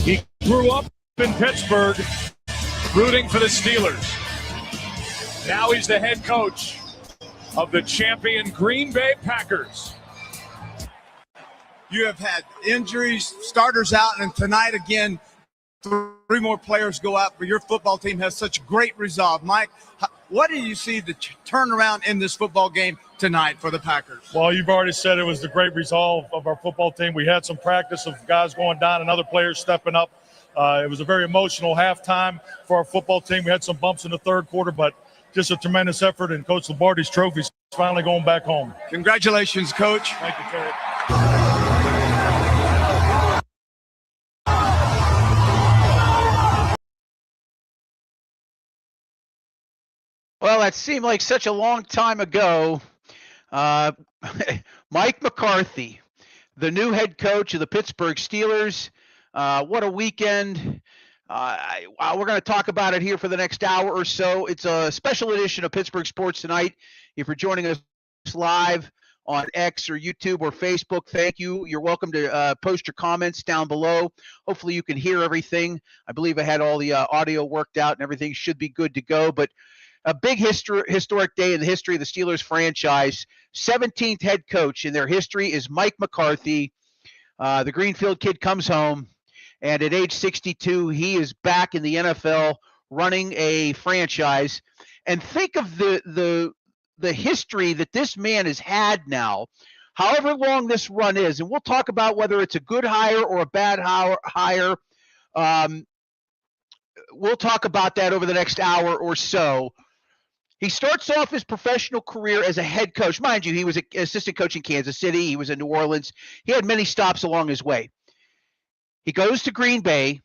He grew up in Pittsburgh, rooting for the Steelers. Now he's the head coach of the champion Green Bay Packers. You have had injuries, starters out, and tonight again, 3 more players go out, but your football team has such great resolve. Mike, what do you see the turnaround in this football game tonight for the Packers? Well, you've already said it was the great resolve of our football team. We had some practice of guys going down and other players stepping up. It was a very emotional halftime for our football team. We had some bumps in the third quarter, but just a tremendous effort, and Coach Lombardi's trophy is finally going back home. Congratulations, Coach. Thank you, Terry. Well, that seemed like such a long time ago. Mike McCarthy, the new head coach of the Pittsburgh Steelers. What a weekend. We're going to talk about it here for the next hour or so. It's a special edition of Pittsburgh Sports Tonight. If you're joining us live on X or YouTube or Facebook, thank you. You're welcome to post your comments down below. Hopefully you can hear everything. I believe I had all the audio worked out and everything should be good to go. But a big historic day in the history of the Steelers franchise. 17th head coach in their history is Mike McCarthy. The Greenfield kid comes home, and at age 62, he is back in the NFL running a franchise. And think of the history that this man has had now, however long this run is. And we'll talk about whether it's a good hire or a bad hire. We'll talk about that over the next hour or so. He starts off his professional career as a head coach. Mind you, he was an assistant coach in Kansas City. He was in New Orleans. He had many stops along his way. He goes to Green Bay,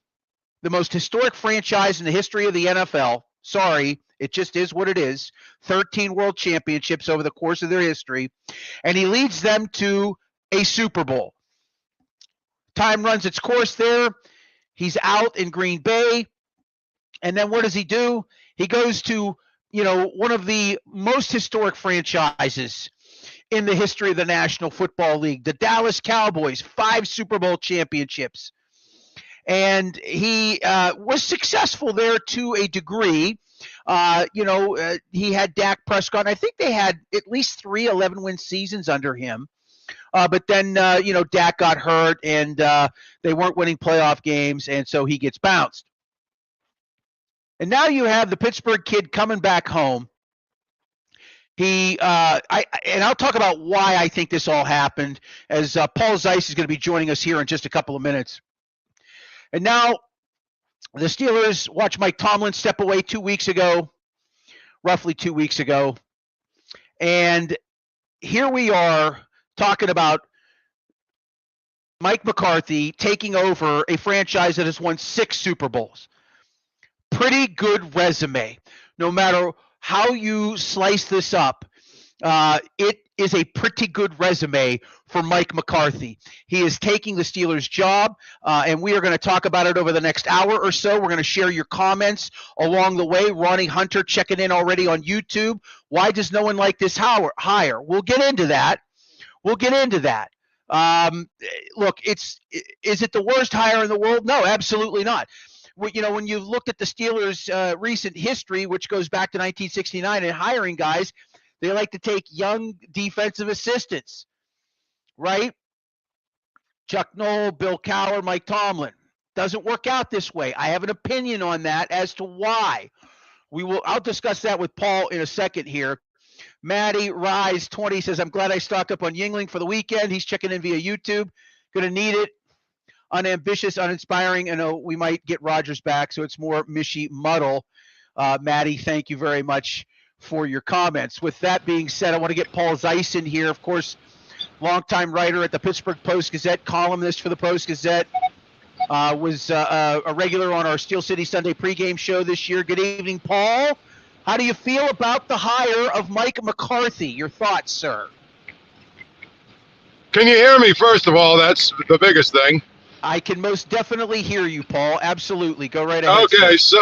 the most historic franchise in the history of the NFL. Sorry, it just is what it is. 13 world championships over the course of their history. And he leads them to a Super Bowl. Time runs its course there. He's out in Green Bay. And then what does he do? He goes to one of the most historic franchises in the history of the National Football League, the Dallas Cowboys, 5 Super Bowl championships. And he was successful there to a degree. He had Dak Prescott. And I think they had at least 3 11-win seasons under him. But then, Dak got hurt, and they weren't winning playoff games, and so he gets bounced. And now you have the Pittsburgh kid coming back home. I'll talk about why I think this all happened, as Paul Zeiss is going to be joining us here in just a couple of minutes. And now the Steelers watch Mike Tomlin step away roughly 2 weeks ago. And here we are talking about Mike McCarthy taking over a franchise that has won 6 Super Bowls. Pretty good resume. No matter how you slice this up, it is a pretty good resume for Mike McCarthy. He is taking the Steelers' job, and we are going to talk about it over the next hour or so. We're going to share your comments along the way. Ronnie Hunter checking in already on YouTube. Why does no one like this hire? We'll get into that. Look, is it the worst hire in the world? No, absolutely not. When you looked at the Steelers' recent history, which goes back to 1969, and hiring guys, they like to take young defensive assistants, right? Chuck Noll, Bill Cowher, Mike Tomlin. Doesn't work out this way. I have an opinion on that as to why. I'll discuss that with Paul in a second here. Matty Rise 20 says, I'm glad I stocked up on Yingling for the weekend. He's checking in via YouTube. Going to need it. Unambitious, uninspiring. I know we might get Rodgers back, so it's more Mishy Muddle. Matty, thank you very much for your comments. With that being said, I want to get Paul Zeiss in here. Of course, longtime writer at the Pittsburgh Post-Gazette, columnist for the Post-Gazette. Was a regular on our Steel City Sunday pregame show this year. Good evening, Paul. How do you feel about the hire of Mike McCarthy? Your thoughts, sir? Can you hear me, first of all? That's the biggest thing. I can most definitely hear you, Paul. Absolutely. Go right ahead. Okay, so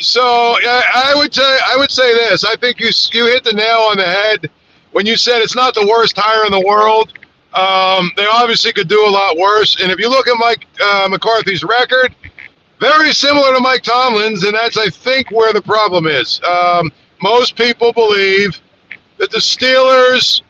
I would say this. I think you hit the nail on the head when you said it's not the worst hire in the world. They obviously could do a lot worse. And if you look at Mike McCarthy's record, very similar to Mike Tomlin's, and that's, I think, where the problem is. Most people believe that the Steelers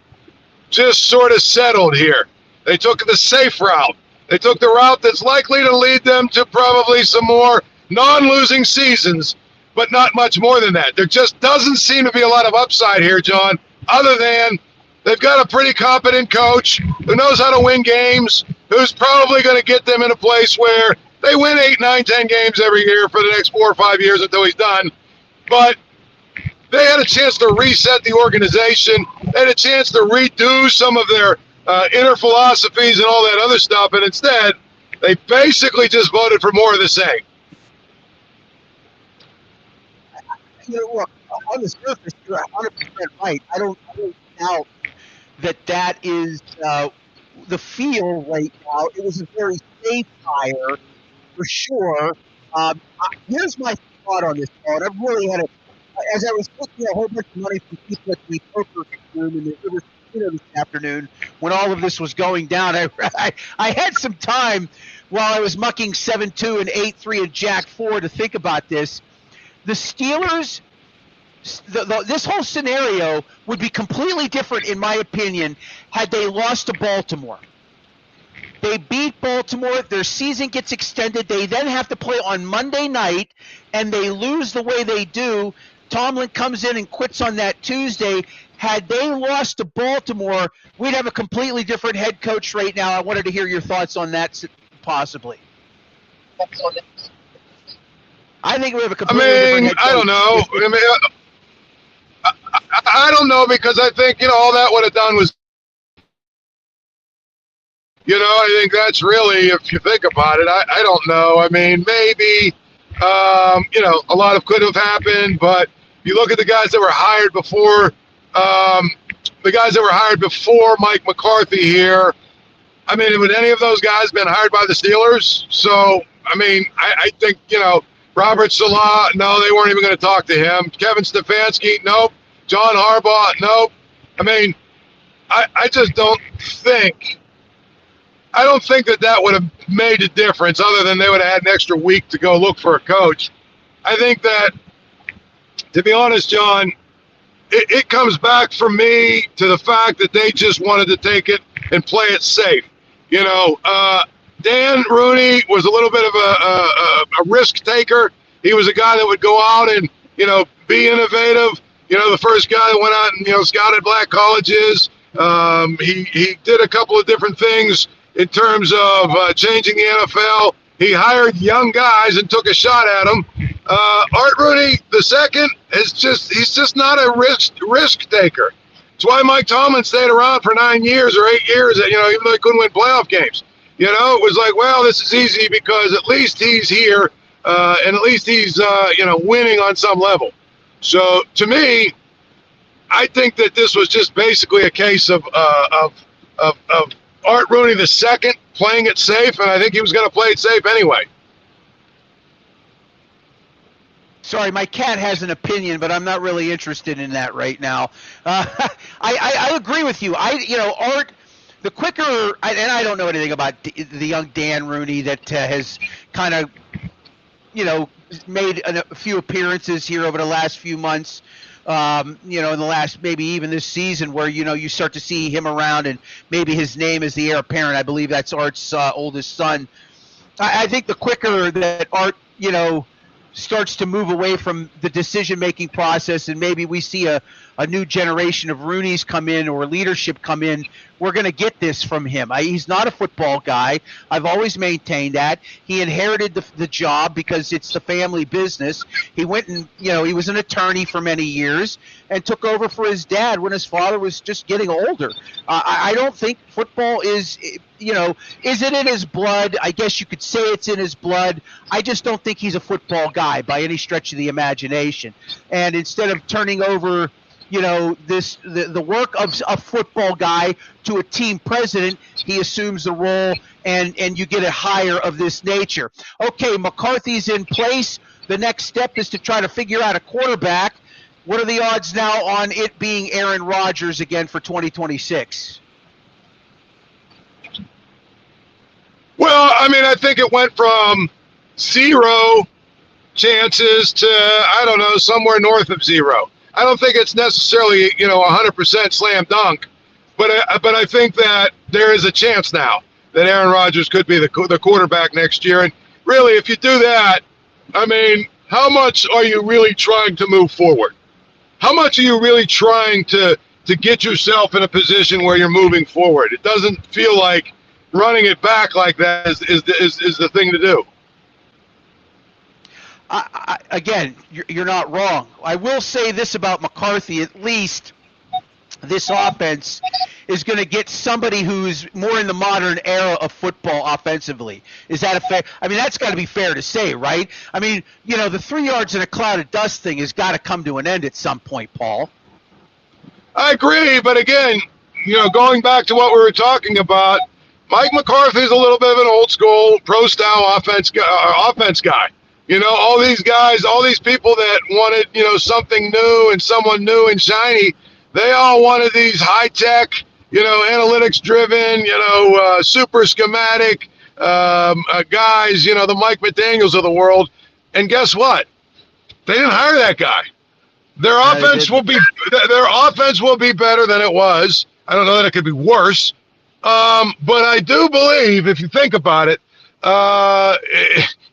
just sort of settled here. They took the safe route. They took the route that's likely to lead them to probably some more non-losing seasons, but not much more than that. There just doesn't seem to be a lot of upside here, John, other than they've got a pretty competent coach who knows how to win games, who's probably going to get them in a place where they win 8, 9, 10 games every year for the next 4 or 5 years until he's done. But they had a chance to reset the organization. They had a chance to redo some of their inner philosophies and all that other stuff, and instead, they basically just voted for more of the same. Look, on the surface, you're 100% right. I don't doubt that is the feel right now. It was a very safe hire, for sure. Here's my thought on this, Paul. I've really had as I was looking at a whole bunch of money from people at the poker room in the River this afternoon when all of this was going down, I had some time while I was mucking 7-2 and 8-3 and Jack 4 to think about this. The Steelers, this whole scenario would be completely different, in my opinion, had they lost to Baltimore. They beat Baltimore. Their season gets extended. They then have to play on Monday night, and they lose the way they do. Tomlin comes in and quits on that Tuesday. Had they lost to Baltimore, we'd have a completely different head coach right now. I wanted to hear your thoughts on that, possibly. I think we have a completely different head coach. I don't know. I don't know, because I think, all that would have done was, I think that's really, if you think about it, I don't know. I mean, maybe, a lot of could have happened, but you look at the guys that were hired before, Mike McCarthy here. I mean, would any of those guys been hired by the Steelers? So, I mean, I think, Robert Salah, no, they weren't even going to talk to him. Kevin Stefanski, nope. John Harbaugh, nope. I mean, I just don't think that would have made a difference, other than they would have had an extra week to go look for a coach. I think that, to be honest, John, it comes back for me to the fact that they just wanted to take it and play it safe. Dan Rooney was a little bit of a risk taker. He was a guy that would go out and, be innovative. The first guy that went out and, scouted black colleges. He did a couple of different things in terms of changing the NFL. He hired young guys and took a shot at them. Art Rooney II he's just not a risk taker. It's why Mike Tomlin stayed around for 9 years or 8 years, even though he couldn't win playoff games. It was like, well, this is easy because at least he's here, and at least he's, winning on some level. So to me, I think that this was just basically a case of Art Rooney II playing it safe, and I think he was going to play it safe anyway. Sorry, my cat has an opinion, but I'm not really interested in that right now. I agree with you. Art, the quicker, and I don't know anything about the young Dan Rooney that has kind of, made a few appearances here over the last few months. In the last, maybe even this season, where, you start to see him around and maybe his name is the heir apparent. I believe that's Art's oldest son. I think the quicker that Art, starts to move away from the decision-making process, and maybe we see a new generation of Rooneys come in or leadership come in, we're going to get this from him. He's not a football guy. I've always maintained that. He inherited the job because it's the family business. He went and, he was an attorney for many years and took over for his dad when his father was just getting older. I don't think football is it in his blood? I guess you could say it's in his blood. I just don't think he's a football guy by any stretch of the imagination. And instead of turning over, the work of a football guy to a team president, he assumes the role, and you get a hire of this nature. Okay, McCarthy's in place. The next step is to try to figure out a quarterback. What are the odds now on it being Aaron Rodgers again for 2026? Well, I mean, I think it went from 0 chances to, I don't know, somewhere north of 0. I don't think it's necessarily, 100% slam dunk, but I think that there is a chance now that Aaron Rodgers could be the quarterback next year. And really, if you do that, I mean, how much are you really trying to move forward? How much are you really trying to get yourself in a position where you're moving forward? It doesn't feel like running it back like that is the thing to do. Again, you're not wrong. I will say this about McCarthy, at least this offense is going to get somebody who's more in the modern era of football offensively. Is that a fair? I mean, that's got to be fair to say, right? I mean, the 3 yards in a cloud of dust thing has got to come to an end at some point, Paul. I agree, but again, going back to what we were talking about, Mike McCarthy's a little bit of an old school pro-style offense guy. All these guys, all these people that wanted, something new and someone new and shiny, they all wanted these high-tech, analytics-driven, super schematic guys, the Mike McDaniels of the world. And guess what? They didn't hire that guy. Their offense will be better than it was. I don't know that it could be worse. But I do believe, if you think about it,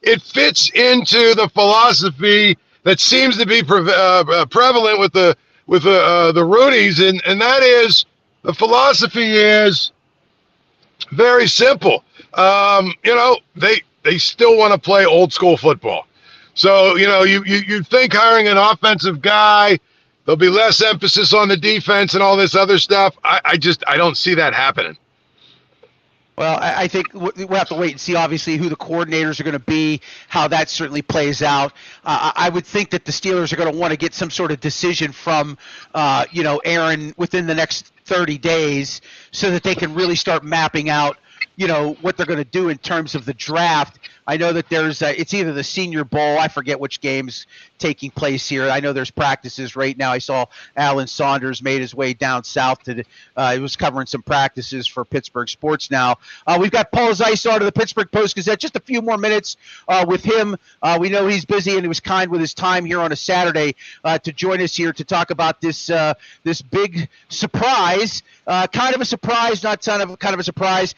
it fits into the philosophy that seems to be prevalent with the Rudies, and that is, the philosophy is very simple. They still want to play old school football. So you think hiring an offensive guy, there'll be less emphasis on the defense and all this other stuff. I don't see that happening. Well, I think we'll have to wait and see, obviously, who the coordinators are going to be, how that certainly plays out. I would think that the Steelers are going to want to get some sort of decision from, Aaron within the next 30 days so that they can really start mapping out, what they're going to do in terms of the draft. I know that there's it's either the Senior Bowl, I forget which game's taking place here. I know there's practices right now. I saw Alan Saunders made his way down south to he was covering some practices for Pittsburgh Sports Now. We've got Paul Zeissart of the Pittsburgh Post-Gazette. Just a few more minutes with him. We know he's busy, and he was kind with his time here on a Saturday to join us here to talk about this big surprise. Kind of a surprise, not kind of a surprise.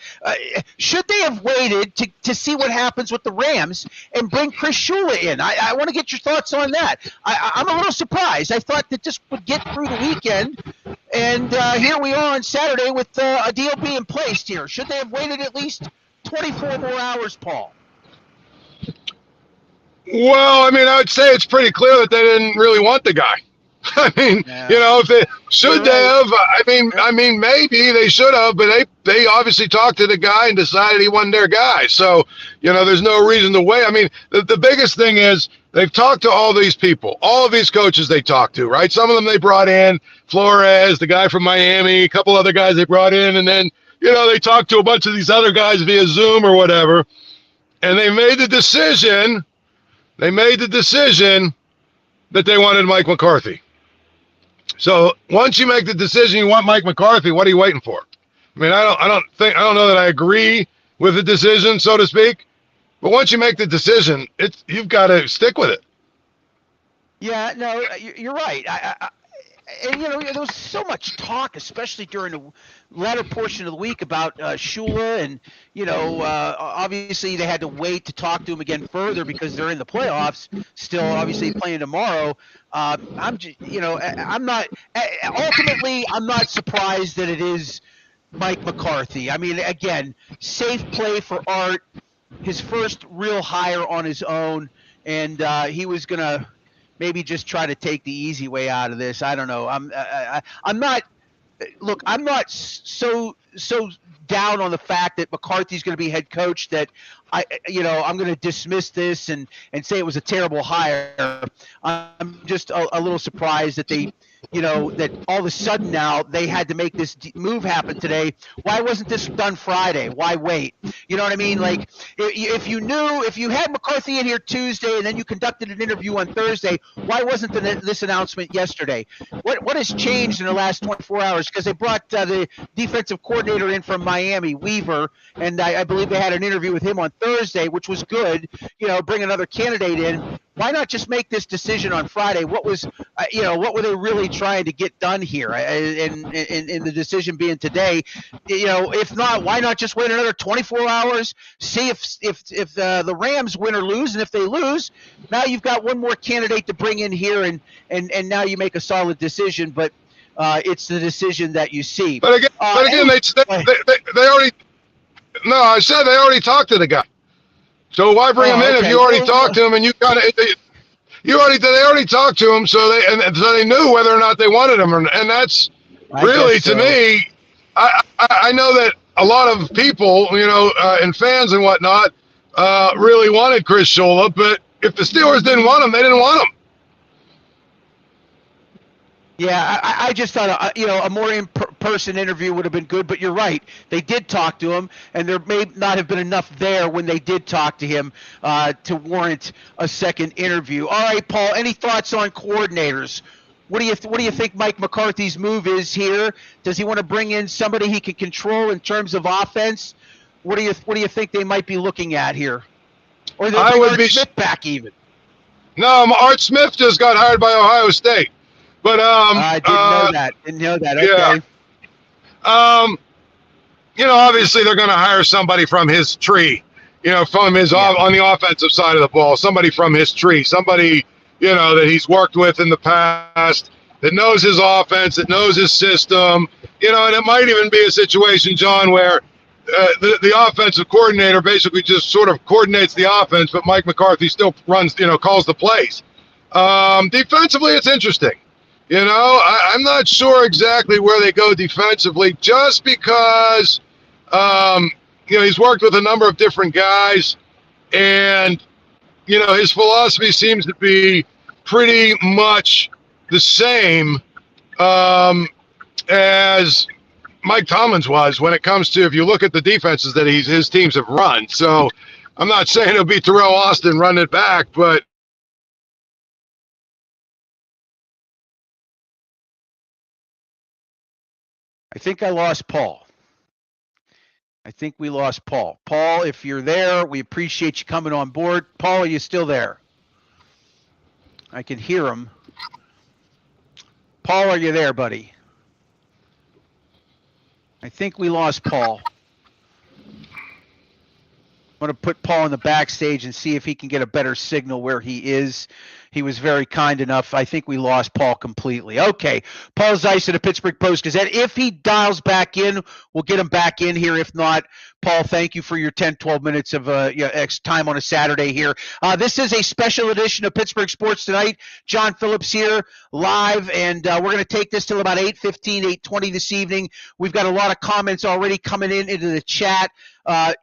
Should they have waited to see what happens with the Rams and bring Chris Shula in? I want to get your thoughts on that. I'm a little surprised. I thought that this would get through the weekend, and here we are on Saturday with a deal being placed here. Should they have waited at least 24 more hours, Paul? Well, I mean, I would say it's pretty clear that they didn't really want the guy. I mean, if they should they have, I mean, maybe they should have, but they obviously talked to the guy and decided he wasn't their guy. So, there's no reason to wait. I mean, the biggest thing is they've talked to all these people, all of these coaches they talked to, right? Some of them they brought in, Flores, the guy from Miami, a couple other guys they brought in, and then, they talked to a bunch of these other guys via Zoom or whatever, and they made the decision that they wanted Mike McCarthy. So once you make the decision you want Mike McCarthy, what are you waiting for? I mean, I don't know that I agree with the decision, so to speak, but once you make the decision, you've got to stick with it. Yeah, no, you're right. And there was so much talk, especially during the latter portion of the week, about Shula, and obviously they had to wait to talk to him again further because they're in the playoffs. Still, obviously playing tomorrow. I'm not surprised that it is Mike McCarthy. I mean, again, safe play for Art, his first real hire on his own, and he was gonna maybe just try to take the easy way out of this. I don't know. I'm not so down on the fact that McCarthy's going to be head coach that I'm going to dismiss this and say it was a terrible hire. I'm just a little surprised that they that all of a sudden now they had to make this move happen today. Why wasn't this done Friday? Why wait? You know what I mean? Like, if you had McCarthy in here Tuesday and then you conducted an interview on Thursday, why wasn't this announcement yesterday? What has changed in the last 24 hours? Because they brought the defensive coordinator in from Miami, Weaver, and I believe they had an interview with him on Thursday, which was good. Bring another candidate in. Why not just make this decision on Friday? What was, what were they really trying to get done here? And the decision being today, if not, why not just wait another 24 hours? See if the Rams win or lose, and if they lose, now you've got one more candidate to bring in here, and now you make a solid decision. But it's the decision that you see. But again, they already. No, I said they already talked to the guy. So why bring him in if you already talked to him and they already talked to him, so they knew whether or not they wanted him, and that's really to me. I know that a lot of people, and fans and whatnot, really wanted Chris Shula, but if the Steelers didn't want him, they didn't want him. Yeah, I just thought a more in-person interview would have been good, but you're right. They did talk to him, and there may not have been enough there when they did talk to him to warrant a second interview. All right, Paul, any thoughts on coordinators? What do you think Mike McCarthy's move is here? Does he want to bring in somebody he can control in terms of offense? What do you think they might be looking at here? Or they bring Art Smith back even? No, Art Smith just got hired by Ohio State. But I didn't know that. Okay. Yeah. Obviously they're going to hire somebody from his tree. From his on the offensive side of the ball, somebody from his tree, somebody that he's worked with in the past, that knows his offense, that knows his system. And it might even be a situation, John, where the offensive coordinator basically just sort of coordinates the offense, but Mike McCarthy still runs, calls the plays. Defensively, it's interesting. I'm not sure exactly where they go defensively, just because, he's worked with a number of different guys, and, his philosophy seems to be pretty much the same as Mike Tomlin's was when it comes to, if you look at the defenses that his teams have run. So I'm not saying it'll be Terrell Austin running it back, but I think I lost Paul. I think we lost Paul. Paul, if you're there, we appreciate you coming on board. Paul, are you still there? I can hear him. Paul, are you there, buddy? I think we lost Paul. I'm going to put Paul in the backstage and see if he can get a better signal where he is. He was very kind enough. I think we lost Paul completely. Okay, Paul Zeiss of the Pittsburgh Post-Gazette. If he dials back in, we'll get him back in here. If not, Paul, thank you for your 10, 12 minutes of time on a Saturday here. This is a special edition of Pittsburgh Sports Tonight. John Phillips here live, and we're going to take this till about 8:15, 8:20 this evening. We've got a lot of comments already coming into the chat.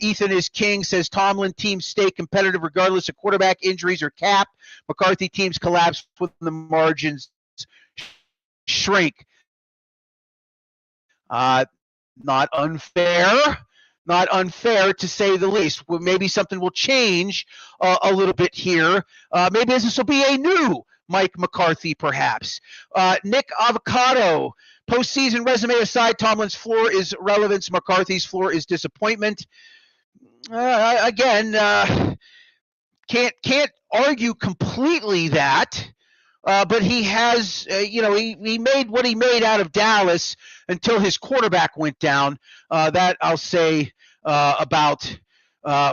Ethan is king, says Tomlin teams stay competitive regardless of quarterback injuries or cap. McCarthy teams collapse when the margins shrink. Not unfair to say the least. Well, maybe something will change a little bit here. Maybe this will be a new Mike McCarthy, perhaps. Nick Avocado, postseason resume aside, Tomlin's floor is relevance. McCarthy's floor is disappointment. Can't argue completely that. But he has, he made what he made out of Dallas until his quarterback went down. That I'll say about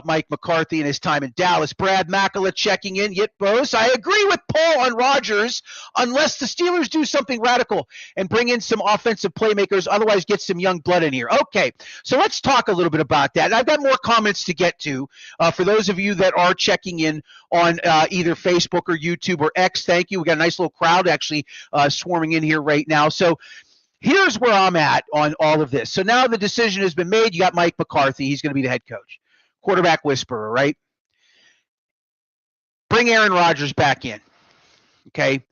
Mike McCarthy and his time in Dallas. Brad Makala checking in. Yitbos, I agree with Paul on Rodgers unless the Steelers do something radical and bring in some offensive playmakers, otherwise get some young blood in here. Okay, so let's talk a little bit about that. And I've got more comments to get to. For those of you that are checking in on either Facebook or YouTube or X, thank you. We got a nice little crowd actually swarming in here right now. So here's where I'm at on all of this. So now the decision has been made. You got Mike McCarthy. He's going to be the head coach. Quarterback whisperer, right? Bring Aaron Rodgers back in. Okay?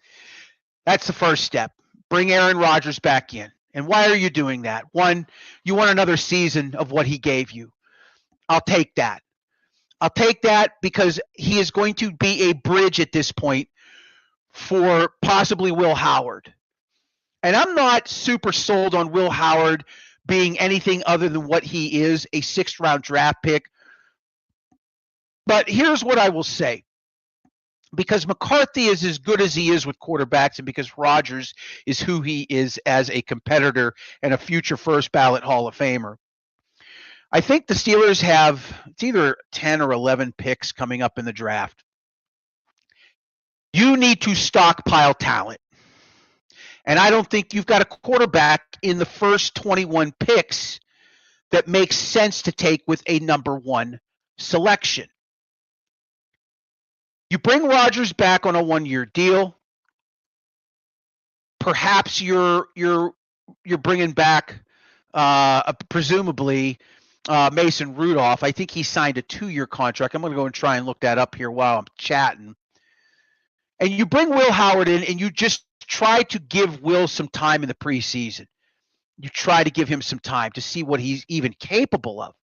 That's the first step. bring Aaron Rodgers back in. And why are you doing that? One, you want another season of what he gave you. I'll take that. I'll take that because he is going to be a bridge at this point for possibly Will Howard. And I'm not super sold on Will Howard being anything other than what he is, a 6th-round draft pick. But here's what I will say. Because McCarthy is as good as he is with quarterbacks and because Rodgers is who he is as a competitor and a future first-ballot Hall of Famer, I think the Steelers have it's either 10 or 11 picks coming up in the draft. You need to stockpile talent. And I don't think you've got a quarterback in the first 21 picks that makes sense to take with a number 1 selection. You bring Rodgers back on a 1-year deal. Perhaps you're bringing back presumably Mason Rudolph. I think he signed a 2-year contract. I'm going to go and try and look that up here while I'm chatting. And you bring Will Howard in, and you just try to give Will some time in the preseason. You try to give him some time to see what he's even capable of.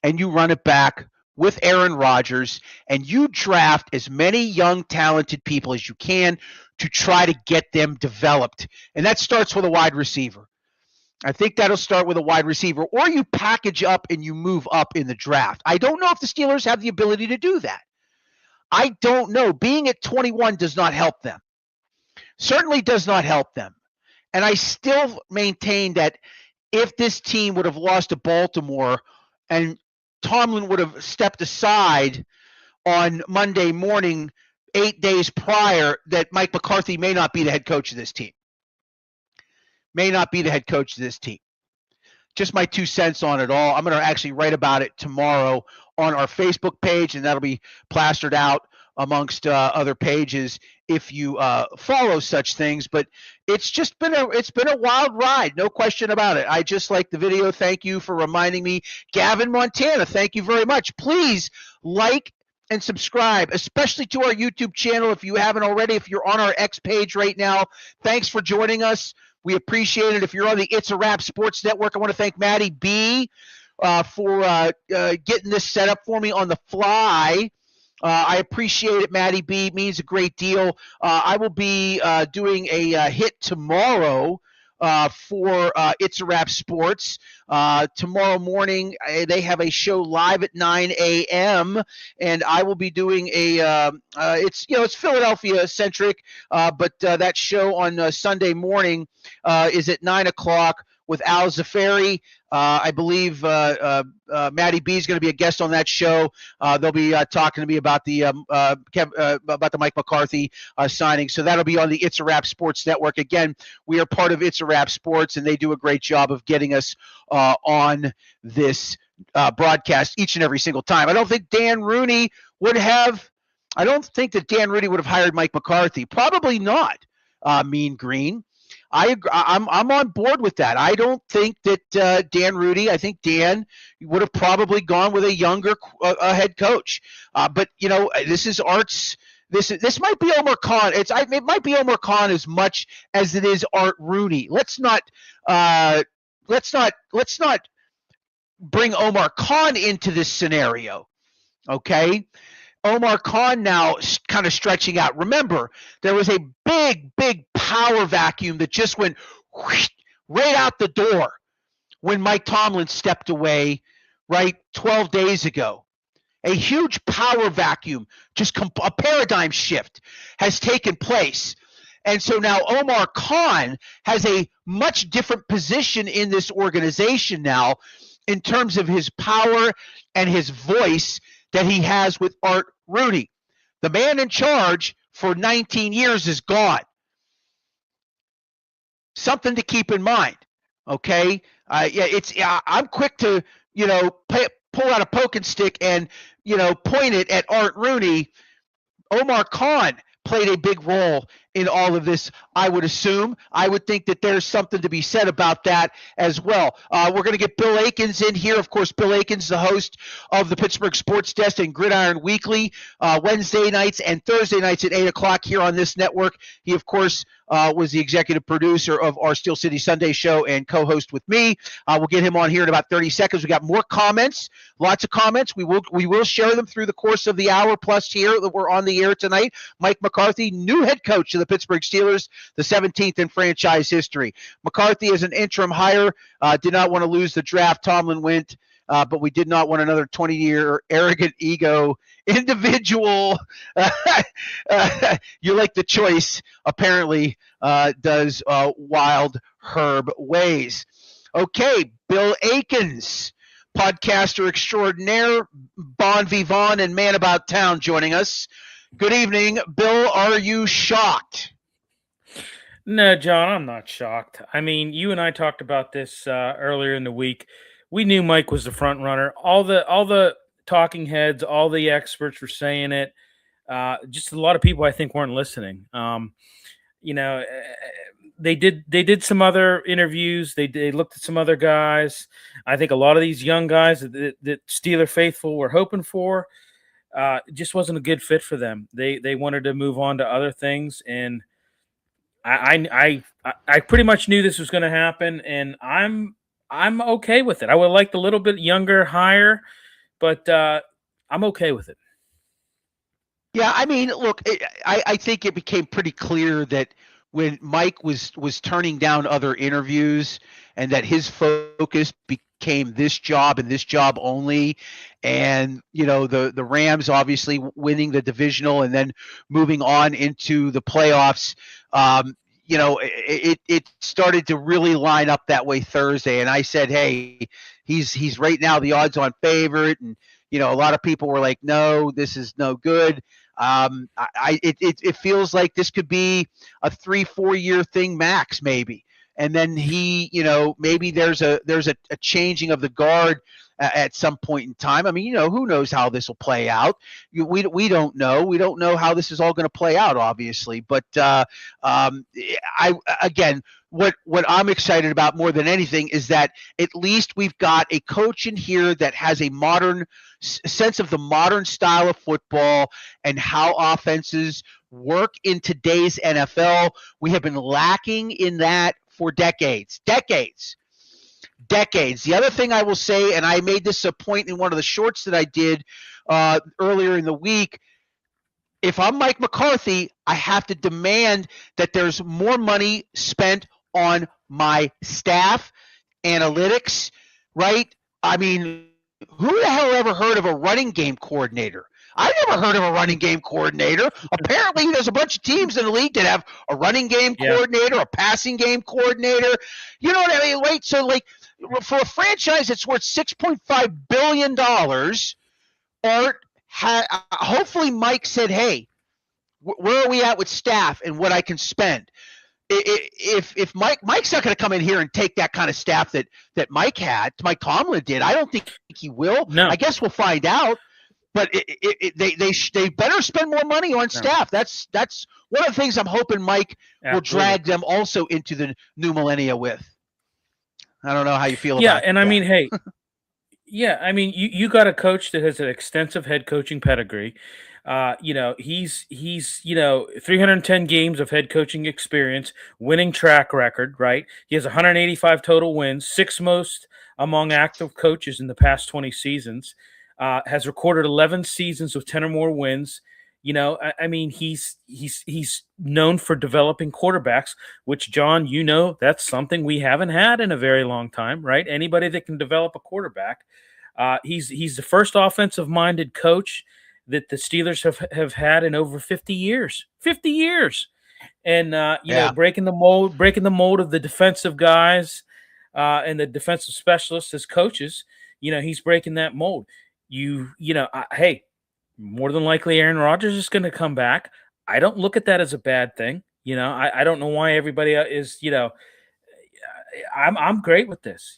And you run it back with Aaron Rodgers, and you draft as many young, talented people as you can to try to get them developed. And that starts with a wide receiver. I think that'll start with a wide receiver, or you package up and you move up in the draft. I don't know if the Steelers have the ability to do that. I don't know. Being at 21 does not help them. Certainly does not help them. And I still maintain that if this team would have lost to Baltimore and Tomlin would have stepped aside on Monday morning 8 days prior, that Mike McCarthy may not be the head coach of this team. May not be the head coach of this team. Just my 2 cents on it all. I'm going to actually write about it tomorrow on our Facebook page, and that'll be plastered out amongst other pages if you follow such things. But it's been a wild ride, no question about it. I just like the video. Thank you for reminding me. Gavin Montana, thank you very much. Please like and subscribe, especially to our YouTube channel if you haven't already. If you're on our X page right now, thanks for joining us. We appreciate it. If you're on the It's a Wrap Sports Network, I want to thank Maddie B for getting this set up for me on the fly. I appreciate it, Maddie B. It means a great deal. I will be doing a hit tomorrow for It's a Wrap Sports. Tomorrow morning, they have a show live at 9 a.m., and I will be doing it's Philadelphia centric, but that show on Sunday morning is at 9 o'clock with Al Zafari. I believe Maddie B is going to be a guest on that show. They'll be talking to me about the Mike McCarthy signing. So that'll be on the It's a Wrap Sports Network. Again, we are part of It's a Wrap Sports, and they do a great job of getting us on this broadcast each and every single time. I don't think Dan Rooney would have hired Mike McCarthy. Probably not, Mean Green. I'm on board with that. I don't think that Dan Rooney. I think Dan would have probably gone with a younger head coach. But this is Art's. This might be Omar Khan. It might be Omar Khan as much as it is Art Rooney. Let's not bring Omar Khan into this scenario. Okay. Omar Khan now kind of stretching out. Remember, there was a big power vacuum that just went whoosh, right out the door when Mike Tomlin stepped away, right, 12 days ago. A huge power vacuum, a paradigm shift has taken place. And so now Omar Khan has a much different position in this organization now in terms of his power and his voice that he has with Art Rooney. The man in charge for 19 years is gone. Something to keep in mind, okay? I'm quick to, pull out a poking stick and, point it at Art Rooney. Omar Khan played a big role in all of this, I would assume. I would think that there's something to be said about that as well. We're going to get Bill Akins in here. Of course, Bill Akins, the host of the Pittsburgh Sports Desk and Gridiron Weekly, Wednesday nights and Thursday nights at 8 o'clock here on this network. He, of course, was the executive producer of our Steel City Sunday show and co-host with me. We'll get him on here in about 30 seconds. We got more comments, lots of comments. We will share them through the course of the hour plus here that we're on the air tonight. Mike McCarthy, new head coach of the Pittsburgh Steelers, the 17th in franchise history. McCarthy is an interim hire, did not want to lose the draft. Tomlin went, but we did not want another 20-year arrogant ego individual. You like the choice, apparently, does Wild Herb Ways. Okay, Bill Akins, podcaster extraordinaire, bon vivant, and man about town joining us. Good evening, Bill. Are you shocked? No, John, I'm not shocked. I mean, you and I talked about this earlier in the week. We knew Mike was the front runner. All the talking heads, all the experts were saying it. Just a lot of people, I think, weren't listening. They did some other interviews. They looked at some other guys. I think a lot of these young guys that Steeler faithful were hoping for, it just wasn't a good fit for them. They wanted to move on to other things, and I pretty much knew this was going to happen, and I'm okay with it. I would have liked a little bit younger, higher, but I'm okay with it. Yeah, I mean, look, I think it became pretty clear that when Mike was turning down other interviews and that his focus became this job and this job only, and the Rams obviously winning the divisional and then moving on into the playoffs, it started to really line up that way Thursday. And I said, hey, he's right now the odds-on favorite, and a lot of people were like, no, this is no good. It feels like this could be a 3-4 year thing max, maybe. And then maybe there's a changing of the guard at some point in time. I mean, who knows how this will play out? We don't know. We don't know how this is all going to play out, obviously. But what I'm excited about more than anything is that at least we've got a coach in here that has a modern sense of the modern style of football and how offenses work in today's NFL. We have been lacking in that for decades. The other thing I will say, and I made this a point in one of the shorts that I did earlier in the week, if I'm Mike McCarthy, I have to demand that there's more money spent on my staff, analytics, right? I mean, who the hell ever heard of a running game coordinator? I never heard of a running game coordinator. Apparently, there's a bunch of teams in the league that have a running game coordinator, a passing game coordinator. You know what I mean? Wait, so like for a franchise that's worth $6.5 billion, hopefully Mike said, hey, where are we at with staff and what I can spend? If Mike's not going to come in here and take that kind of staff that Mike Tomlin did, I don't think he will. No. I guess we'll find out. But they better spend more money on staff. That's one of the things I'm hoping Mike will drag them also into the new millennia with. I don't know how you feel about that. Yeah, and I mean, hey, you got a coach that has an extensive head coaching pedigree. He's 310 games of head coaching experience, winning track record, right? He has 185 total wins, sixth most among active coaches in the past 20 seasons. Has recorded 11 seasons with 10 or more wins. I mean, he's known for developing quarterbacks, which, John, that's something we haven't had in a very long time, right? Anybody that can develop a quarterback. He's the first offensive-minded coach that the Steelers have had in over 50 years. 50 years. And, breaking the mold of the defensive guys and the defensive specialists as coaches, he's breaking that mold. Hey, more than likely Aaron Rodgers is going to come back. I don't look at that as a bad thing. I don't know why everybody is, I'm great with this,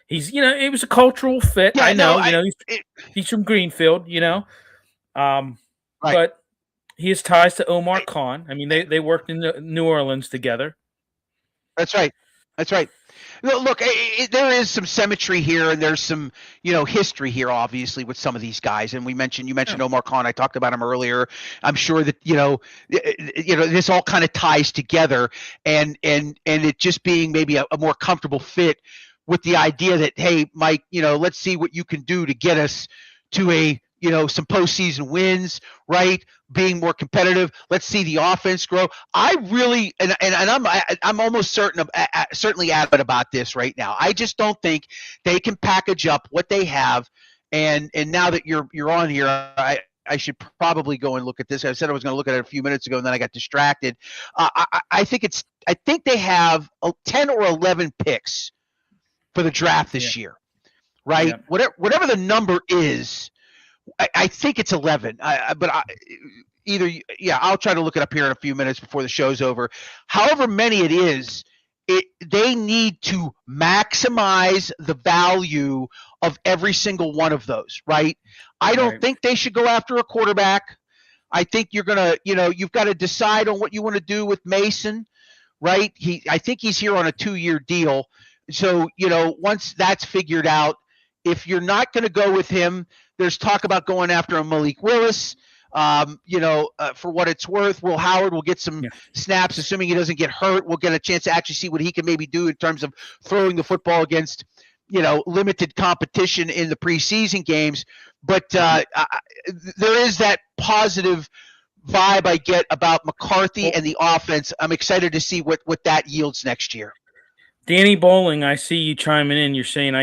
He's, it was a cultural fit. Yeah, I know, he's from Greenfield, right. But He has ties to Omar Khan. I mean, they worked in New Orleans together. That's right. That's right. Look, there is some symmetry here, and there's some, history here, obviously, with some of these guys. And you mentioned Omar Khan. I talked about him earlier. I'm sure that this all kind of ties together, and it just being maybe a more comfortable fit with the idea that, hey, Mike, let's see what you can do to get us to some postseason wins, right? Being more competitive. Let's see the offense grow. I really, and I'm almost certainly adamant about this right now. I just don't think they can package up what they have. And now that you're on here, I should probably go and look at this. I said I was going to look at it a few minutes ago, and then I got distracted. I think they have 10 or 11 picks for the draft this year, right? Yeah. Whatever the number is. I think it's 11, but I'll try to look it up here in a few minutes before the show's over. However many it is, they need to maximize the value of every single one of those, right? I don't think they should go after a quarterback. I think you're going to, you've got to decide on what you want to do with Mason, right? I think he's here on a 2-year deal. So, once that's figured out, if you're not going to go with him, there's talk about going after a Malik Willis. For what it's worth, Will Howard will get some snaps, assuming he doesn't get hurt. We'll get a chance to actually see what he can maybe do in terms of throwing the football against, limited competition in the preseason games. But there is that positive vibe I get about McCarthy and the offense. I'm excited to see what that yields next year. Danny Bowling, I see you chiming in. You're saying,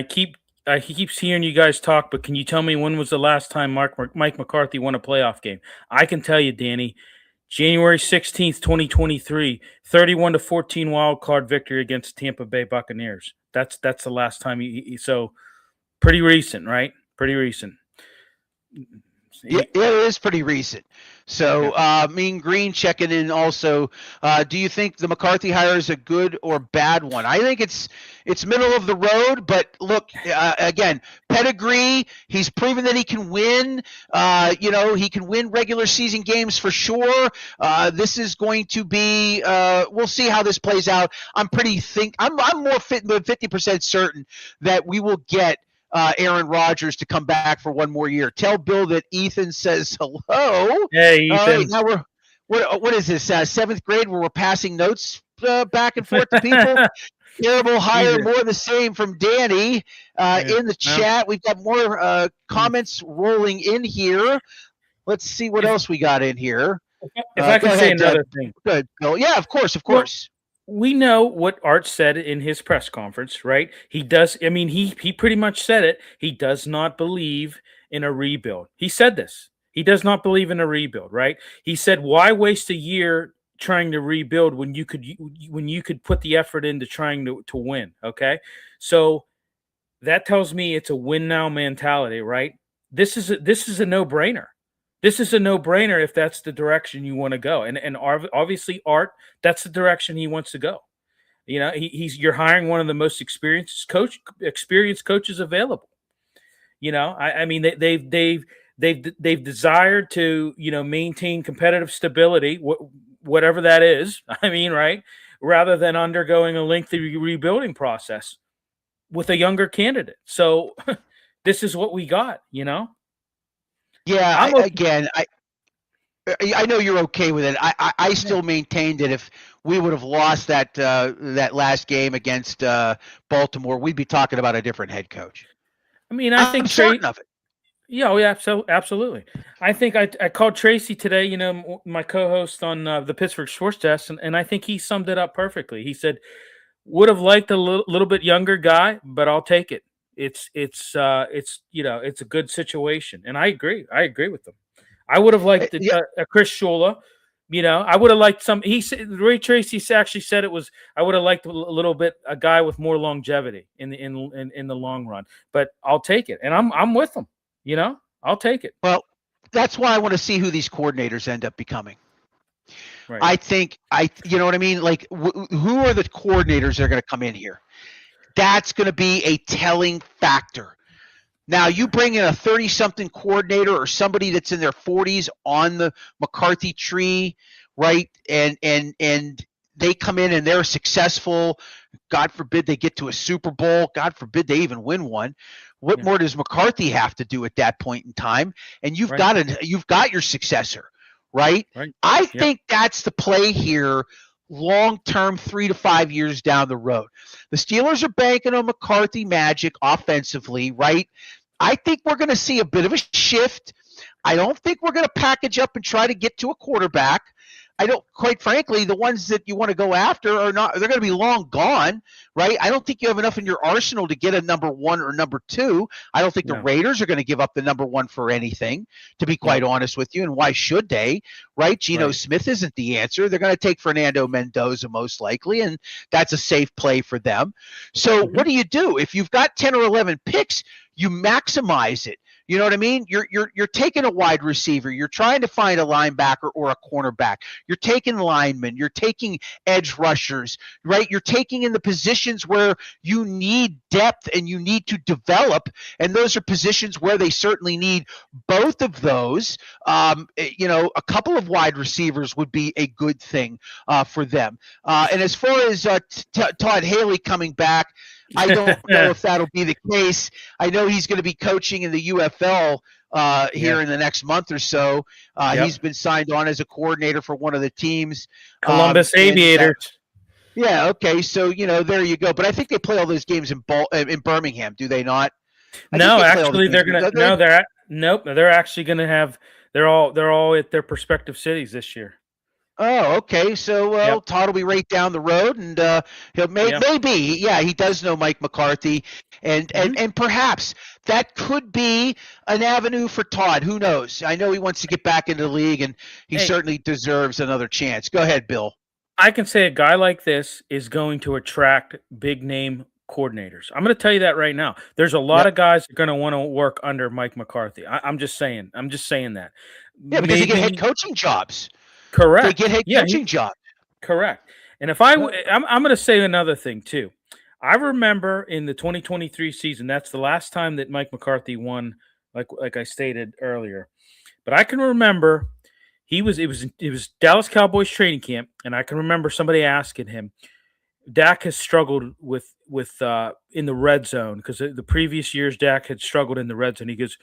he keeps hearing you guys talk, but can you tell me when was the last time Mike McCarthy won a playoff game? I can tell you, Danny, January 16th, 2023, 31-14 wild card victory against Tampa Bay Buccaneers. That's the last time so pretty recent, right? Pretty recent. Yeah, it is pretty recent. So, Mean Green checking in also. Do you think the McCarthy hire is a good or bad one? I think it's middle of the road, but look, again, pedigree. He's proven that he can win. He can win regular season games for sure. This is going to be. We'll see how this plays out. I'm more than 50% certain that we will get Aaron Rodgers to come back for one more year. Tell Bill that Ethan says hello. Hey, Ethan. Now what is this, 7th grade where we're passing notes back and forth to people? Terrible hire, more of the same from Danny in the chat. We've got more comments rolling in here. Let's see what else we got in here. If I can say another thing. Good, Bill. Yeah, of course. We know what Art said in his press conference, right? He does. I mean, he pretty much said it. He does not believe in a rebuild. He said this. He does not believe in a rebuild, right? He said, "Why waste a year trying to rebuild when you could put the effort into trying to win?" Okay, so that tells me it's a win now mentality, right? This is a no-brainer. This is a no-brainer if that's the direction you want to go. And obviously, Art, that's the direction he wants to go. You're hiring one of the most experienced coaches available. I mean, they've desired to maintain competitive stability, whatever that is. I mean, right, rather than undergoing a lengthy rebuilding process with a younger candidate. So this is what we got. Yeah, I know you're okay with it. I still maintain that if we would have lost that last game against Baltimore, we'd be talking about a different head coach. I mean, I think certain of it. Yeah, absolutely. I think I called Tracy today, my co-host on the Pittsburgh Sports Desk, and I think he summed it up perfectly. He said, "Would have liked a little bit younger guy, but I'll take it. It's a good situation," and I agree with them. I would have liked a Chris Shula, I would have liked some. He said Ray Tracy actually said it was. I would have liked a little bit a guy with more longevity in the long run. But I'll take it, and I'm with them. I'll take it. Well, that's why I want to see who these coordinators end up becoming. Right. I think you know what I mean. Like, who are the coordinators that are going to come in here? That's going to be a telling factor. Now you bring in a 30-something coordinator or somebody that's in their 40s on the McCarthy tree, right? And they come in and they're successful. God forbid they get to a Super Bowl. God forbid they even win one. What more does McCarthy have to do at that point in time? And you've got your successor, right? I think that's the play here. Long-term, 3 to 5 years down the road. The Steelers are banking on McCarthy magic offensively, right? I think we're going to see a bit of a shift. I don't think we're going to package up and try to get to a quarterback. Quite frankly, the ones that you want to go after they're going to be long gone, right? I don't think you have enough in your arsenal to get a number 1 or number 2. I don't think the Raiders are going to give up the number 1 for anything, to be quite honest with you. And why should they, right? Geno Smith isn't the answer. They're going to take Fernando Mendoza most likely, and that's a safe play for them. So what do? If you've got 10 or 11 picks, you maximize it. You know what I mean? You're taking a wide receiver. You're trying to find a linebacker or a cornerback. You're taking linemen. You're taking edge rushers, right? You're taking in the positions where you need depth and you need to develop, and those are positions where they certainly need both of those. A couple of wide receivers would be a good thing for them. And as far as Todd Haley coming back, I don't know if that'll be the case. I know he's going to be coaching in the UFL here in the next month or so. He's been signed on as a coordinator for one of the teams. Columbus Aviators. Okay. So, there you go. But I think they play all those games in Birmingham, do they not? No, actually they're going to they're actually going to have they're all at their prospective cities this year. Oh, okay. So, Todd will be right down the road, and maybe he does know Mike McCarthy, and perhaps that could be an avenue for Todd. Who knows? I know he wants to get back into the league, and he certainly deserves another chance. Go ahead, Bill. I can say a guy like this is going to attract big name coordinators. I'm going to tell you that right now. There's a lot of guys that are going to want to work under Mike McCarthy. I'm just saying that. Yeah, because they get head coaching jobs. Correct. They get head coaching jobs. Correct. And if I'm going to say another thing too. I remember in the 2023 season, that's the last time that Mike McCarthy won, like I stated earlier. But I can remember it was Dallas Cowboys training camp, and I can remember somebody asking him, Dak has struggled with in the red zone because the previous years Dak had struggled in the red zone. He goes,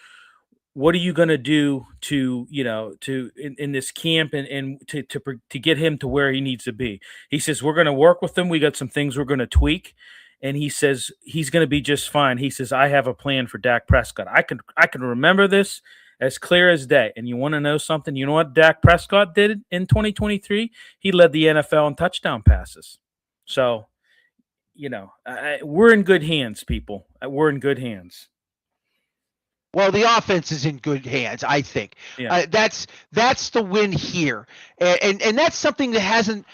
what are you going to do in this camp and to get him to where he needs to be? He says, we're going to work with him. We got some things we're going to tweak. And he says, he's going to be just fine. He says, I have a plan for Dak Prescott. I can remember this as clear as day. And you want to know something? You know what Dak Prescott did in 2023? He led the NFL in touchdown passes. So, we're in good hands, people. We're in good hands. Well, the offense is in good hands, I think. Yeah. That's the win here, and that's something that hasn't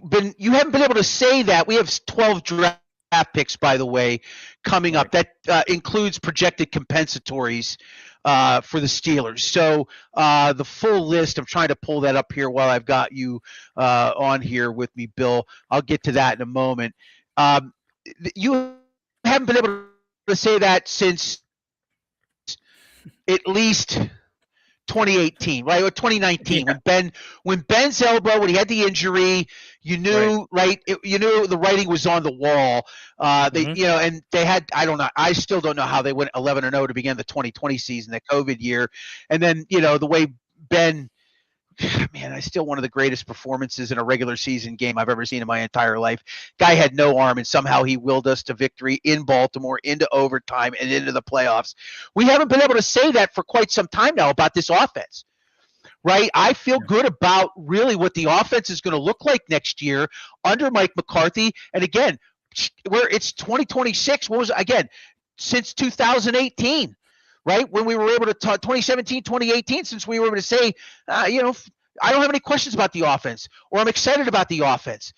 been. You haven't been able to say that. We have 12 draft picks, by the way, coming up. That includes projected compensatories for the Steelers. So the full list. I'm trying to pull that up here while I've got you on here with me, Bill. I'll get to that in a moment. You haven't been able to say that since at least 2018, right? Or 2019, when Ben's elbow, when he had the injury, you knew, you knew the writing was on the wall. And they had, I don't know, I still don't know how they went 11-0 to begin the 2020 season, that COVID year. And then, the way Ben, man, I still one of the greatest performances in a regular season game I've ever seen in my entire life. Guy had no arm, and somehow he willed us to victory in Baltimore, into overtime, and into the playoffs. We haven't been able to say that for quite some time now about this offense, right? I feel good about really what the offense is going to look like next year under Mike McCarthy. And again, where it's 2026, since 2018. Right, when we were able to talk 2017, 2018, since we were able to say, I don't have any questions about the offense, or I'm excited about the offense.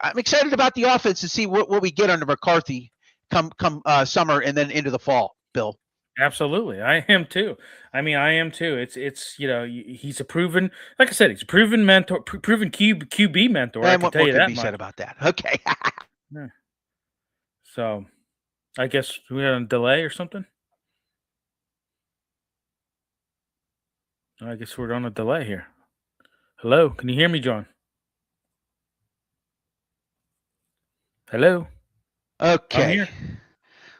I'm excited about the offense to see what we get under McCarthy come summer and then into the fall, Bill. Absolutely. I am too. It's he's a proven, like I said, he's a proven mentor, proven QB mentor. And I can what tell you more that can be much. said about that? Okay. So I guess we had a delay or something. I guess we're on a delay here. Hello, can you hear me, John? Hello. I'm Okay. here.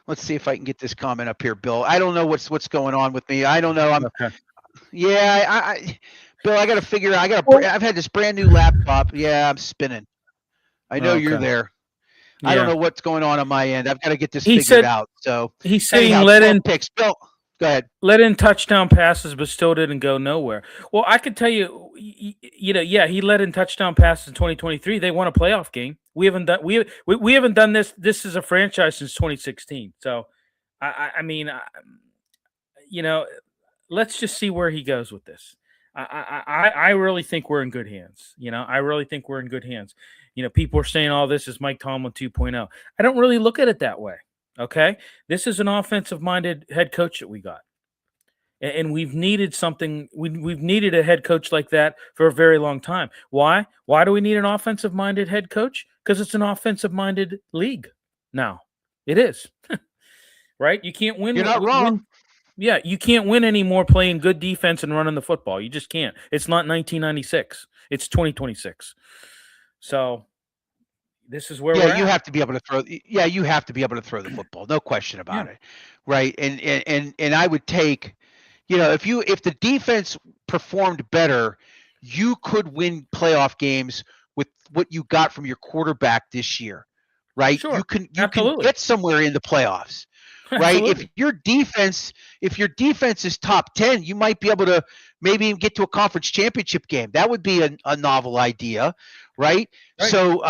Let's see if I can get this comment up here, Bill. I don't know what's going on with me. I don't know. Okay. Bill, I got to figure out. Well- I've had this brand new laptop. Yeah, I'm spinning. I know you're Okay. there. I don't Yeah. know what's going on my end. I've got to get this He figured said- out. So He's saying anyhow, let 12 in picks. Bill, go ahead. let in touchdown passes, but still didn't go nowhere. Well, I could tell you, he let in touchdown passes in 2023. They won a playoff game. We haven't done this. This is a franchise since 2016. So, I mean, let's just see where he goes with this. I really think we're in good hands. I really think we're in good hands. People are saying all this is Mike Tomlin 2.0. I don't really look at it that way. Okay, this is an offensive-minded head coach that we got. And we've needed something. We've needed a head coach like that for a very long time. Why? Why do we need an offensive-minded head coach? Because it's an offensive-minded league now. It is, right? You can't win. You're not wrong. Yeah, you can't win anymore playing good defense and running the football. You just can't. It's not 1996. It's 2026. So this is where we're at. You have to be able to throw. Yeah, you have to be able to throw the football. No question about it, right? And I would take. If the defense performed better, you could win playoff games with what you got from your quarterback this year, right? Sure, You can absolutely. get somewhere in the playoffs, right? Absolutely. If your defense is top 10, you might be able to maybe even get to a conference championship game. That would be a novel idea, right? Right. So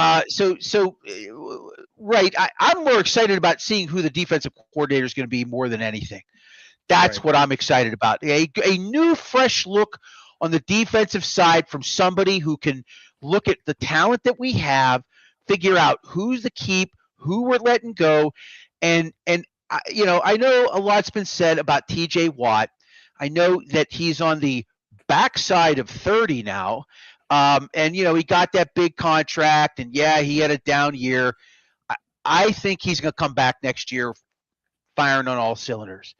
right. I'm more excited about seeing who the defensive coordinator is going to be more than anything. That's Right. what I'm excited about. A new, fresh look on the defensive side from somebody who can look at the talent that we have, figure out who's the keep, who we're letting go, and I know a lot's been said about T.J. Watt. I know that he's on the backside of 30 now, and he got that big contract, and he had a down year. I think he's going to come back next year firing on all cylinders.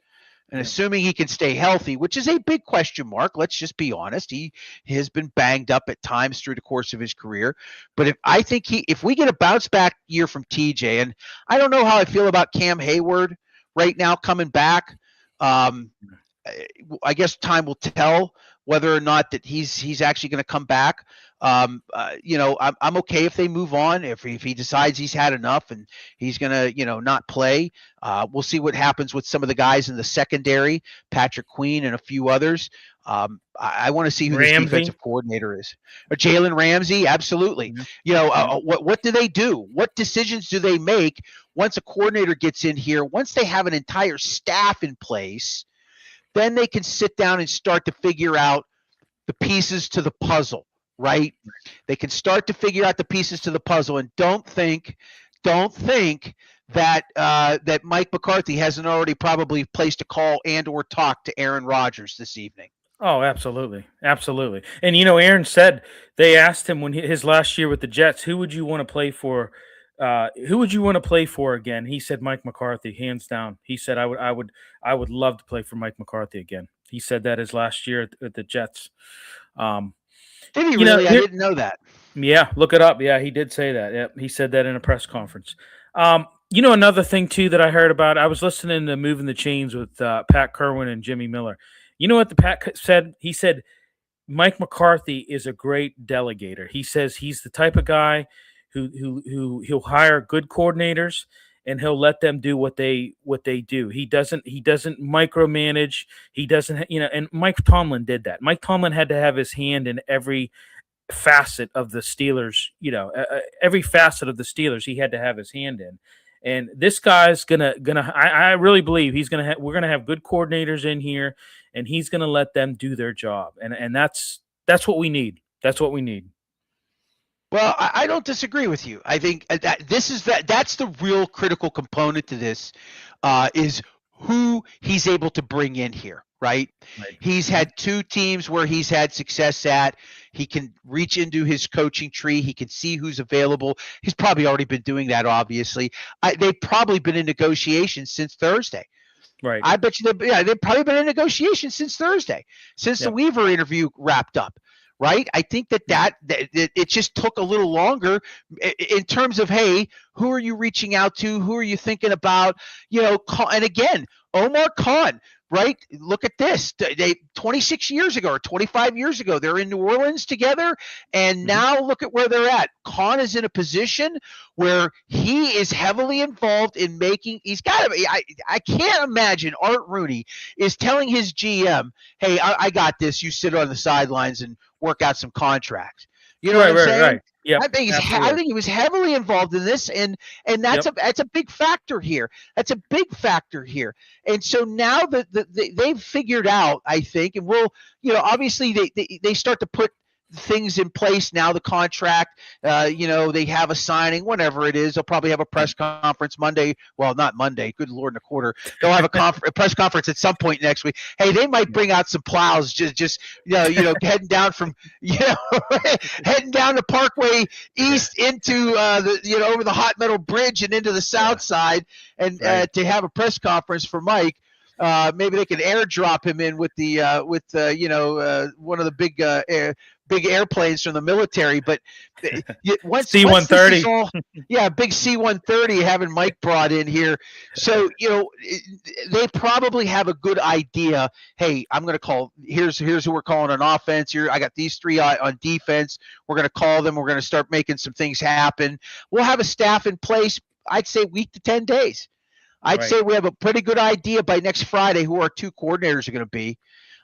And assuming he can stay healthy, which is a big question mark, let's just be honest. He has been banged up at times through the course of his career. But if we get a bounce back year from TJ, and I don't know how I feel about Cam Hayward right now coming back. I guess time will tell whether or not that he's actually going to come back. I'm okay if they move on. If he decides he's had enough and he's going to, not play, we'll see what happens with some of the guys in the secondary, Patrick Queen and a few others. I want to see who this defensive coordinator is. Or Jalen Ramsey, absolutely. Mm-hmm. What do they do? What decisions do they make once a coordinator gets in here? Once they have an entire staff in place, then they can sit down and start to figure out the pieces to the puzzle, right? They can start to figure out the pieces to the puzzle, and don't think that that Mike McCarthy hasn't already probably placed a call and or talked to Aaron Rodgers this evening. Oh, absolutely. Absolutely. And, Aaron said they asked him when his last year with the Jets, who would you want to play for? Who would you want to play for again? He said Mike McCarthy, hands down. He said I would love to play for Mike McCarthy again. He said that his last year at the Jets. Did he really? I didn't know that. Yeah, look it up. Yeah, he did say that. Yeah, he said that in a press conference. Another thing too that I heard about. I was listening to Moving the Chains with Pat Kerwin and Jimmy Miller. You know what the Pat said? He said Mike McCarthy is a great delegator. He says he's the type of guy who he'll hire good coordinators and he'll let them do what they do. He doesn't micromanage. He doesn't, and Mike Tomlin did that. Mike Tomlin had to have his hand in every facet of the Steelers, every facet of the Steelers he had to have his hand in. And this guy's I really believe we're gonna have good coordinators in here, and he's gonna let them do their job. And that's what we need. That's what we need. Well, I don't disagree with you. I think that's the real critical component to this, is who he's able to bring in here, right? He's had two teams where he's had success at. He can reach into his coaching tree. He can see who's available. He's probably already been doing that, obviously. They've probably been in negotiations since Thursday. Right. I bet you they've probably been in negotiations since Thursday, since the Weaver interview wrapped up. Right. I think that it just took a little longer in terms of, hey, who are you reaching out to? Who are you thinking about? And again, Omar Khan. Right. Look at this. They 26 years ago or 25 years ago, they're in New Orleans together. And now look at where they're at. Khan is in a position where he is heavily involved in making. He's got to be. I can't imagine Art Rooney is telling his GM, hey, I got this. You sit on the sidelines and work out some contracts. You know what I'm saying? Right. Yeah, I think he was heavily involved in this, and that's a big factor here. That's a big factor here. And so now they've figured out, I think, and obviously they start to put things in place now. The contract, they have a signing, whatever it is. They'll probably have a press conference Monday. Well, not Monday. Good Lord, in a quarter. They'll have a press conference at some point next week. Hey, they might bring out some plows, just heading down from heading down the Parkway East into over the Hot Metal Bridge and into the South Side, and to have a press conference for Mike. Maybe they could airdrop him in with one of the big airplanes from the military, but once C-130, big C-130 having Mike brought in here. So, they probably have a good idea. Hey, I'm going to call, here's who we're calling on offense here. I got these three on defense. We're going to call them. We're going to start making some things happen. We'll have a staff in place, I'd say week to 10 days. I'd say we have a pretty good idea by next Friday who our two coordinators are going to be.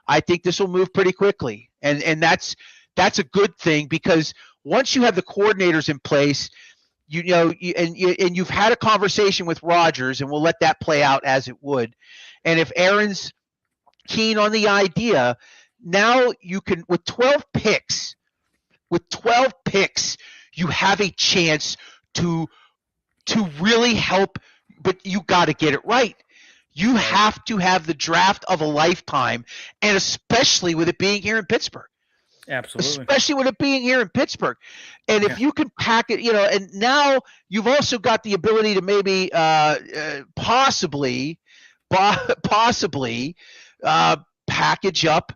I think this will move pretty quickly. And that's a good thing, because once you have the coordinators in place, and you've had a conversation with Rodgers, and we'll let that play out as it would. And if Aaron's keen on the idea, now you can, with 12 picks, you have a chance to really help, but you got to get it right. You have to have the draft of a lifetime, and especially with it being here in Pittsburgh. Absolutely. Especially with it being here in Pittsburgh. And if you can pack it, and now you've also got the ability to maybe possibly package up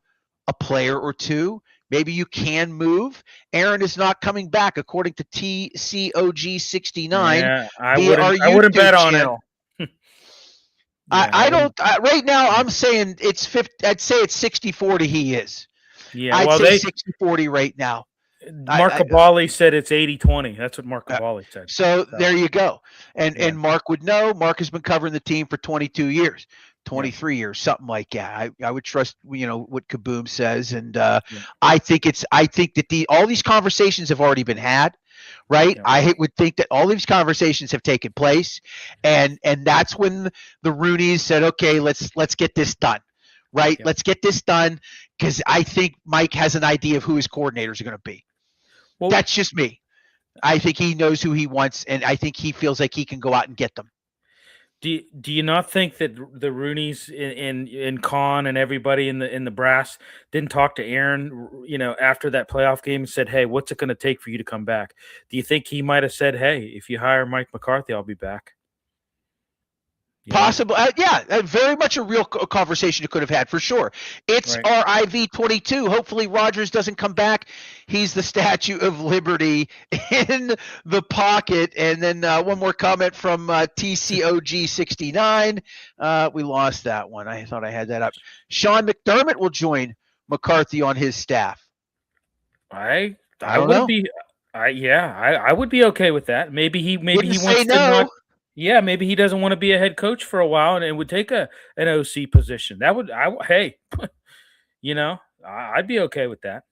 a player or two. Maybe you can move. Aaron is not coming back, according to TCOG69. Yeah, I wouldn't bet on it. I don't. Right now, I'm saying it's 50. I'd say it's 60-40. He is. Yeah, I'd say 60-40 right now. Mark Cabali said it's 80-20. That's what Mark Cabali said. So there you go. And Mark would know. Mark has been covering the team for 22 years. 23 years, something like that. I would trust, what Kaboom says. And I think that all these conversations have already been had, right? Yeah. I would think that all these conversations have taken place. And that's when the Rooneys said, okay, let's get this done, right? Yeah. Let's get this done, because I think Mike has an idea of who his coordinators are going to be. Well, that's just me. I think he knows who he wants, and I think he feels like he can go out and get them. Do you not think that the Rooneys in Khan and everybody in the brass didn't talk to Aaron, after that playoff game and said, hey, what's it going to take for you to come back? Do you think he might have said, hey, if you hire Mike McCarthy, I'll be back? Possible. Very much a real conversation you could have had, for sure. It's RIV22. Hopefully Rodgers doesn't come back. He's the Statue of Liberty in the pocket. And then one more comment from TCOG69. We lost that one. I thought I had that up. Sean McDermott will join McCarthy on his staff. I would be. I would be okay with that. Maybe he wants to not. Yeah, maybe he doesn't want to be a head coach for a while and would take an OC position. I'd be okay with that.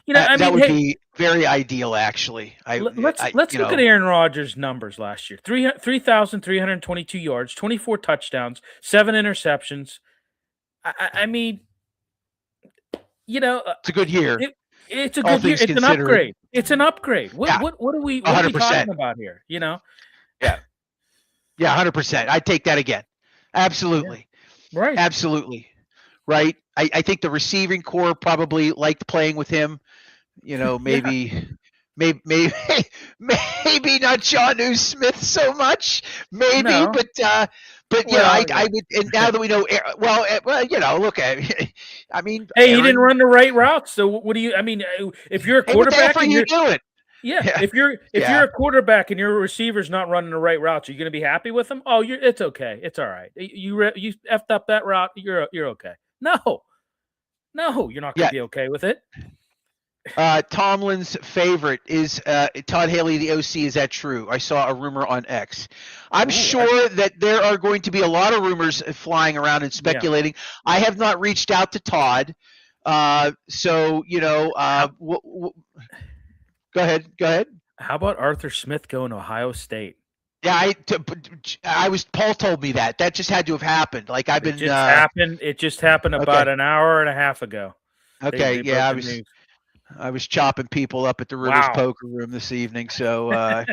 That would be very ideal, actually. Let's look at Aaron Rodgers' numbers last year: 3,322 yards, 24 touchdowns, 7 interceptions. It's a good year. It's a good year. It's an upgrade. It's an upgrade. What are we talking about here? Yeah, 100%. I'd take that again. Absolutely. Yeah. Right. Absolutely. Right. I think the receiving core probably liked playing with him. Maybe maybe maybe not Jonnu Smith so much, maybe, No. but you know, I would. And now that we know, well, you know, look at, I mean, hey, he didn't run the right route. So what do you? I mean, if you're a Hey, what the quarterback hell are and you doing? yeah, if you're a quarterback and your receiver's not running the right routes, are you going to be happy with him? Oh, it's okay, it's all right. You effed up that route, you're okay. No, you're not going to be okay with it. Tomlin's favorite is Todd Haley, the OC. Is that true? I saw a rumor on X. I'm sure that there are going to be a lot of rumors flying around and speculating. Yeah. I have not reached out to Todd. So, you know, go ahead. How about Arthur Smith going to Ohio State? Yeah, Paul told me that. That just had to have happened. Like It just happened about an hour and a half ago. Okay, I was chopping people up at the Rivers Poker Room this evening, so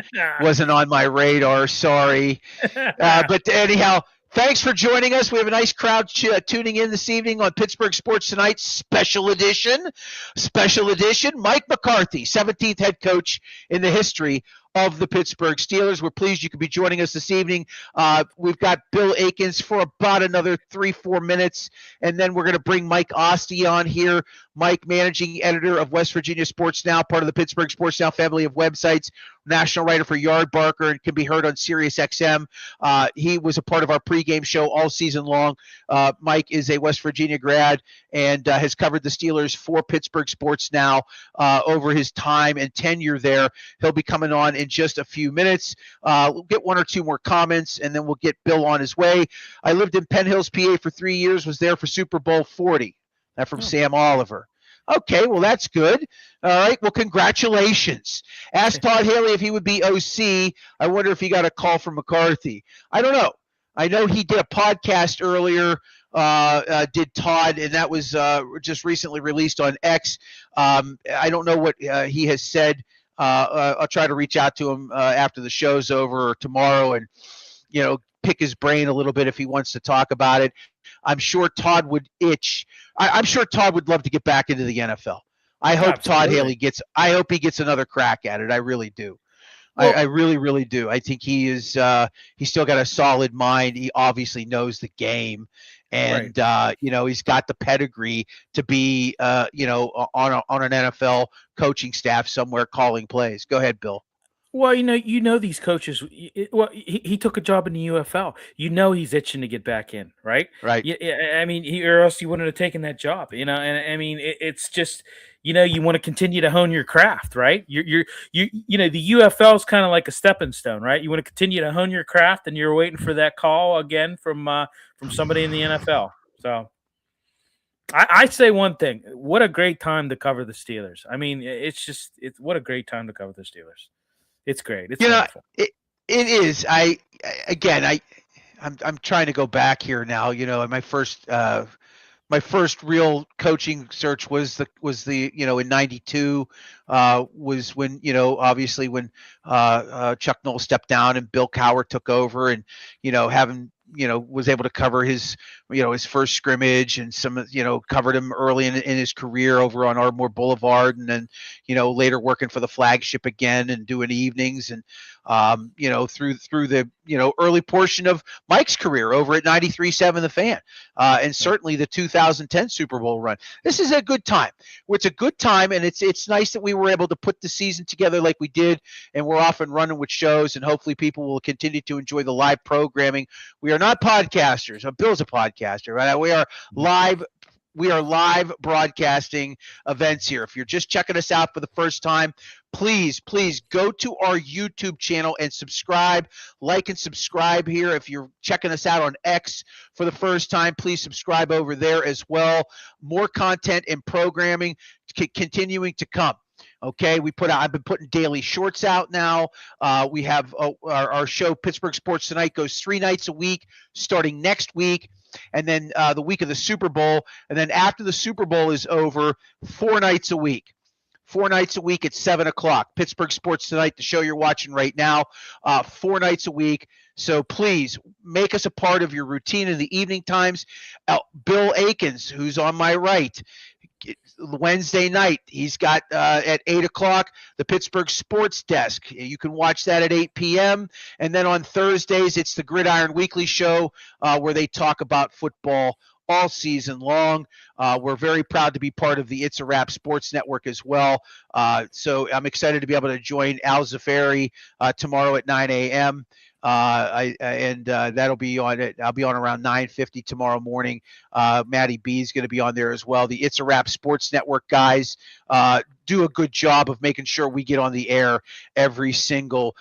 wasn't on my radar. Sorry. But anyhow, thanks for joining us. We have a nice crowd tuning in this evening on Pittsburgh Sports Tonight Special Edition. Mike McCarthy, 17th head coach in the history of the Pittsburgh Steelers. We're pleased you could be joining us this evening. We've got Bill Akins for about another 3-4 minutes, and then we're going to bring Mike Ostie on here. Mike, managing editor of West Virginia Sports Now, part of the Pittsburgh Sports Now family of websites, national writer for Yardbarker, and can be heard on Sirius XM. He was a part of our pregame show all season long. Mike is a West Virginia grad and has covered the Steelers for Pittsburgh Sports Now over his time and tenure there. He'll be coming on in just a few minutes. We'll get one or two more comments, and then we'll get Bill on his way. I lived in Penn Hills, PA for 3 years, was there for Super Bowl 40. That from Sam Oliver. Okay, well, that's good. All right, well, congratulations. Ask Todd Haley if he would be OC. I wonder if he got a call from McCarthy. I don't know. I know he did a podcast earlier, did Todd, and that was just recently released on X. I don't know what he has said. I'll try to reach out to him after the show's over or tomorrow and, you know, pick his brain a little bit if he wants to talk about it. I'm sure Todd would itch. I'm sure Todd would love to get back into the NFL. I hope Todd Haley I hope he gets another crack at it. I really do. Well, I really, really do. I think he is. He's still got a solid mind. He obviously knows the game, and you know, he's got the pedigree to be, you know, on an NFL coaching staff somewhere calling plays. Go ahead, Bill. Well, you know these coaches. Well, he took a job in the UFL. You know he's itching to get back in, right? Right. Yeah. I mean, or else he wouldn't have taken that job. You know, and I mean, it's just, you know, you want to continue to hone your craft, right? You know, the UFL is kind of like a stepping stone, right? You want to continue to hone your craft, and you're waiting for that call again from somebody in the NFL. So I say one thing: what a great time to cover the Steelers. I mean, it's what a great time to cover the Steelers. It's great. It's wonderful. It is. I'm trying to go back here now. You know, my first real coaching search was the you know, in '92 was when, you know, obviously when Chuck Noll stepped down and Bill Cowher took over, and, you know, was able to cover his, you know, his first scrimmage, and some, you know, covered him early in his career over on Ardmore Boulevard, and then, you know, later working for the Flagship again and doing evenings, and you know, through the, you know, early portion of Mike's career over at 93.7 The Fan, and certainly the 2010 Super Bowl run. This is a good time. It's a good time, and it's nice that we were able to put the season together like we did, and we're off and running with shows, and hopefully people will continue to enjoy the live programming. We are not podcasters. Bill's a podcaster, right? We are live broadcasting events here. If you're just checking us out for the first time, please go to our YouTube channel and subscribe, like and subscribe here. If you're checking us out on X for the first time, please subscribe over there as well. More content and programming continuing to come. Okay, I've been putting daily shorts out now. We have our show, Pittsburgh Sports Tonight, goes 3 nights a week, starting next week, and then the week of the Super Bowl, and then after the Super Bowl is over, 4 nights a week. 4 nights a week at 7 o'clock. Pittsburgh Sports Tonight, the show you're watching right now, 4 nights a week. So please make us a part of your routine in the evening times. Bill Akins, who's on my right, Wednesday night, he's got at 8 o'clock the Pittsburgh Sports Desk. You can watch that at 8 p.m. And then on Thursdays, it's the Gridiron Weekly Show where they talk about football all season long. We're very proud to be part of the It's a Wrap Sports Network as well. So I'm excited to be able to join Al Zafari tomorrow at 9 a.m. That'll be on it. I'll be on around 9:50 tomorrow morning. Maddie B is going to be on there as well. The It's a Wrap Sports Network guys do a good job of making sure we get on the air every single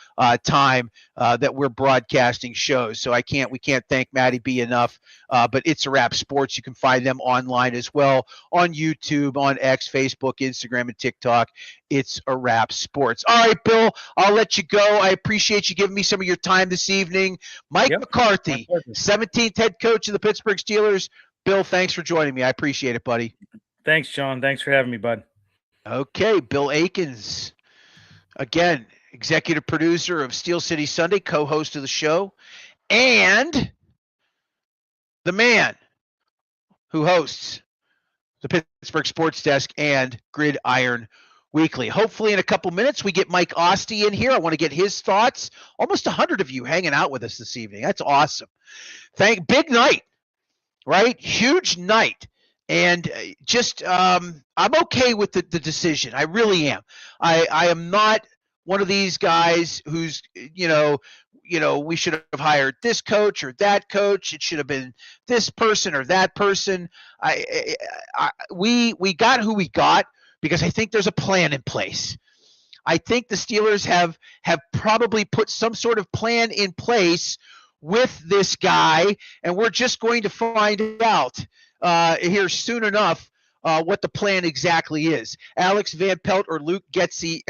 time that we're broadcasting shows. So we can't thank Maddie B enough. But It's a Wrap Sports, you can find them online as well on YouTube, on X, Facebook, Instagram, and TikTok. It's a Wrap Sports. All right, Bill, I'll let you go. I appreciate you giving me some of your time this evening. Mike McCarthy, 17th head coach of the Pittsburgh Steelers. Bill, thanks for joining me. I appreciate it, buddy. Thanks, John. Thanks for having me, bud. Okay, Bill Akins, again, executive producer of Steel City Sunday, co-host of the show, and the man who hosts the Pittsburgh Sports Desk and Gridiron Weekly. Hopefully in a couple minutes we get Mike Oste in here. I want to get his thoughts. Almost 100 of you hanging out with us this evening. That's awesome. Big night, right? Huge night. And just I'm okay with the decision. I really am. I am not one of these guys who's, we should have hired this coach or that coach. It should have been this person or that person. We got who we got because I think there's a plan in place. I think the Steelers have probably put some sort of plan in place with this guy, and we're just going to find out here soon enough what the plan exactly is. Alex Van Pelt or Luke Getsy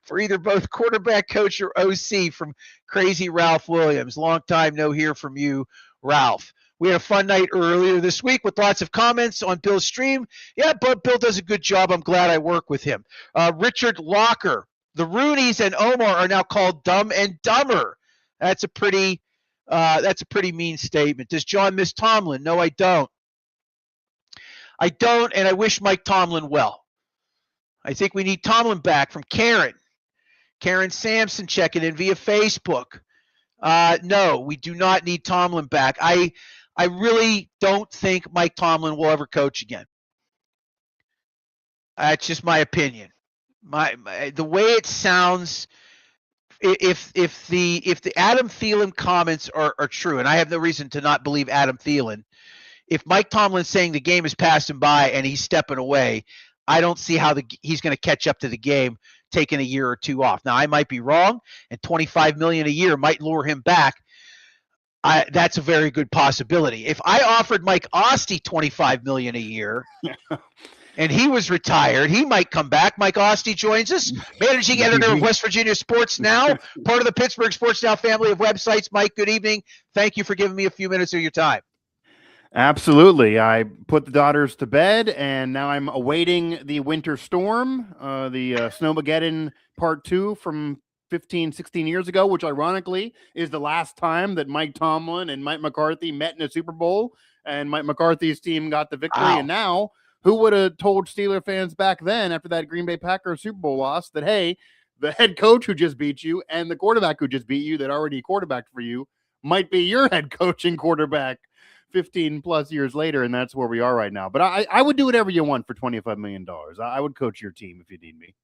for either both quarterback coach or OC from Crazy Ralph Williams. Long time no hear from you, Ralph. We had a fun night earlier this week with lots of comments on Bill's stream. Yeah, but Bill does a good job. I'm glad I work with him. Richard Locker. The Roonies and Omar are now called Dumb and Dumber. That's a pretty mean statement. Does John miss Tomlin? No, I don't. I don't, and I wish Mike Tomlin well. I think we need Tomlin back. From Karen. Karen Sampson checking in via Facebook. No, we do not need Tomlin back. I really don't think Mike Tomlin will ever coach again. That's just my opinion. The way it sounds, if the Adam Thielen comments are true, and I have no reason to not believe Adam Thielen, if Mike Tomlin's saying the game is passing by and he's stepping away, I don't see how he's going to catch up to the game taking a year or two off. Now, I might be wrong, and $25 million a year might lure him back. That's a very good possibility. If I offered Mike Oste $25 million a year and he was retired, he might come back. Mike Oste joins us, managing editor of West Virginia Sports Now, part of the Pittsburgh Sports Now family of websites. Mike, good evening. Thank you for giving me a few minutes of your time. Absolutely. I put the daughters to bed, and now I'm awaiting the winter storm, the Snowmageddon Part 2 from 15, 16 years ago, which ironically is the last time that Mike Tomlin and Mike McCarthy met in a Super Bowl, and Mike McCarthy's team got the victory. Wow. And now, who would have told Steeler fans back then after that Green Bay Packers Super Bowl loss that, hey, the head coach who just beat you and the quarterback who just beat you that already quarterbacked for you might be your head coaching quarterback 15 plus years later, and that's where we are right now. But I would do whatever you want for $25 million. I would coach your team if you need me.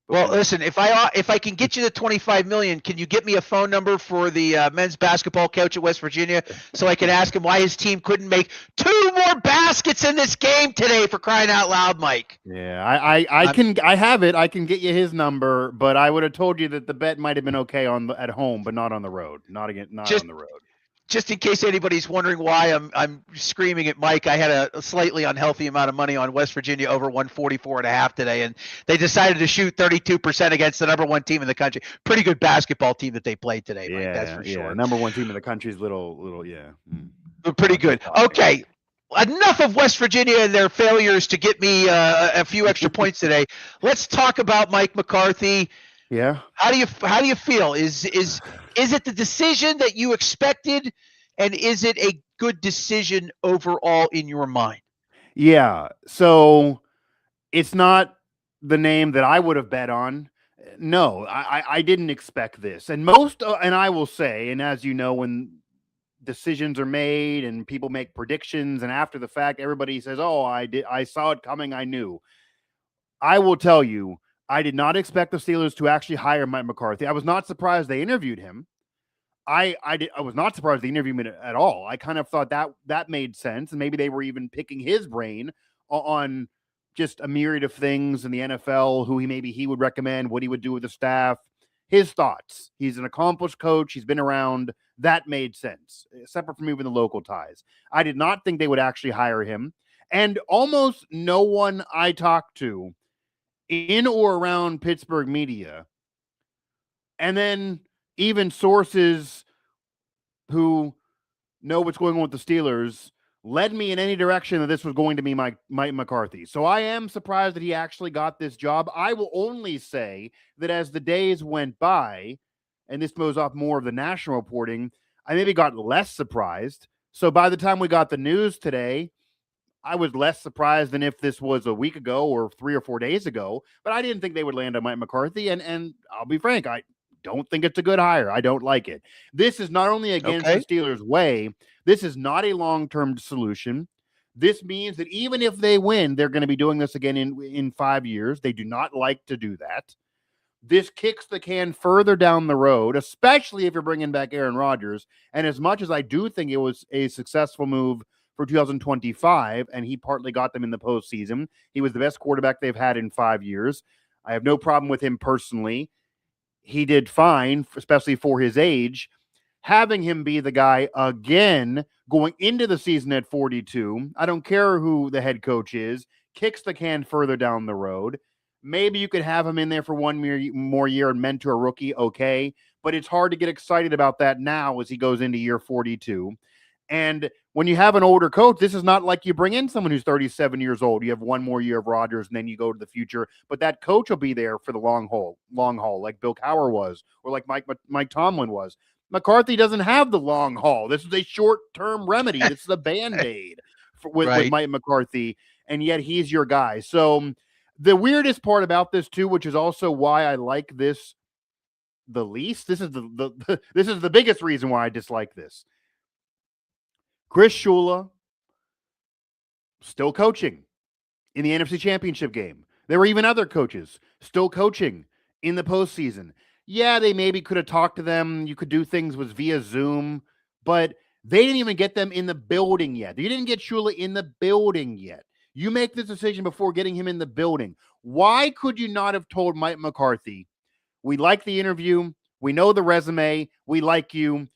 Well, listen, if I can get you the $25 million, can you get me a phone number for the men's basketball coach at West Virginia so I can ask him why his team couldn't make 2 more baskets in this game today, for crying out loud, Mike? Yeah, I have it. I can get you his number, but I would have told you that the bet might have been okay at home, but not on the road. Not on the road. Just in case anybody's wondering why I'm screaming at Mike, I had a slightly unhealthy amount of money on West Virginia over 144.5 today, and they decided to shoot 32% against the number 1 team in the country. Pretty good basketball team that they played today, Mike, that's for sure. Number 1 team in the country is little. Pretty good. Okay, enough of West Virginia and their failures to get me a few extra points today. Let's talk about Mike McCarthy. Yeah. How do you feel? Is it the decision that you expected, and is it a good decision overall in your mind? Yeah. So it's not the name that I would have bet on. No, I didn't expect this. And and I will say, and as you know, when decisions are made and people make predictions and after the fact, everybody says, oh, I saw it coming. I knew. I will tell you, I did not expect the Steelers to actually hire Mike McCarthy. I was not surprised they interviewed him. I was not surprised they interviewed him at all. I kind of thought that made sense, and maybe they were even picking his brain on just a myriad of things in the NFL, who he would recommend, what he would do with the staff, his thoughts. He's an accomplished coach. He's been around. That made sense, separate from even the local ties. I did not think they would actually hire him, and almost no one I talked to in or around Pittsburgh media, and then even sources who know what's going on with the Steelers, led me in any direction that this was going to be Mike McCarthy. So I am surprised that he actually got this job. I will only say that as the days went by, and this goes off more of the national reporting, I maybe got less surprised. So by the time we got the news today, I was less surprised than if this was a week ago or 3 or 4 days ago, but I didn't think they would land on Mike McCarthy. And I'll be frank, I don't think it's a good hire. I don't like it. This is not only against the Steelers' way, this is not a long-term solution. This means that even if they win, they're going to be doing this again in 5 years. They do not like to do that. This kicks the can further down the road, especially if you're bringing back Aaron Rodgers. And as much as I do think it was a successful move for 2025, and he partly got them in the postseason, he was the best quarterback they've had in 5 years. I have no problem with him personally. He did fine, especially for his age. Having him be the guy again going into the season at 42, I don't care who the head coach is, kicks the can further down the road. Maybe you could have him in there for one more year and mentor a rookie, okay, but it's hard to get excited about that now as he goes into year 42. And when you have an older coach, this is not like you bring in someone who's 37 years old. You have one more year of Rodgers, and then you go to the future. But that coach will be there for the long haul, like Bill Cowher was, or like Mike Tomlin was. McCarthy doesn't have the long haul. This is a short-term remedy. This is a Band-Aid with Mike McCarthy, and yet he's your guy. So the weirdest part about this, too, which is also why I like this the least, this is the biggest reason why I dislike this. Chris Shula still coaching in the NFC Championship game. There were even other coaches still coaching in the postseason. Yeah, they maybe could have talked to them. You could do things with via Zoom, but they didn't even get them in the building yet. You didn't get Shula in the building yet. You make this decision before getting him in the building. Why could you not have told Mike McCarthy, we like the interview, we know the resume, we like you,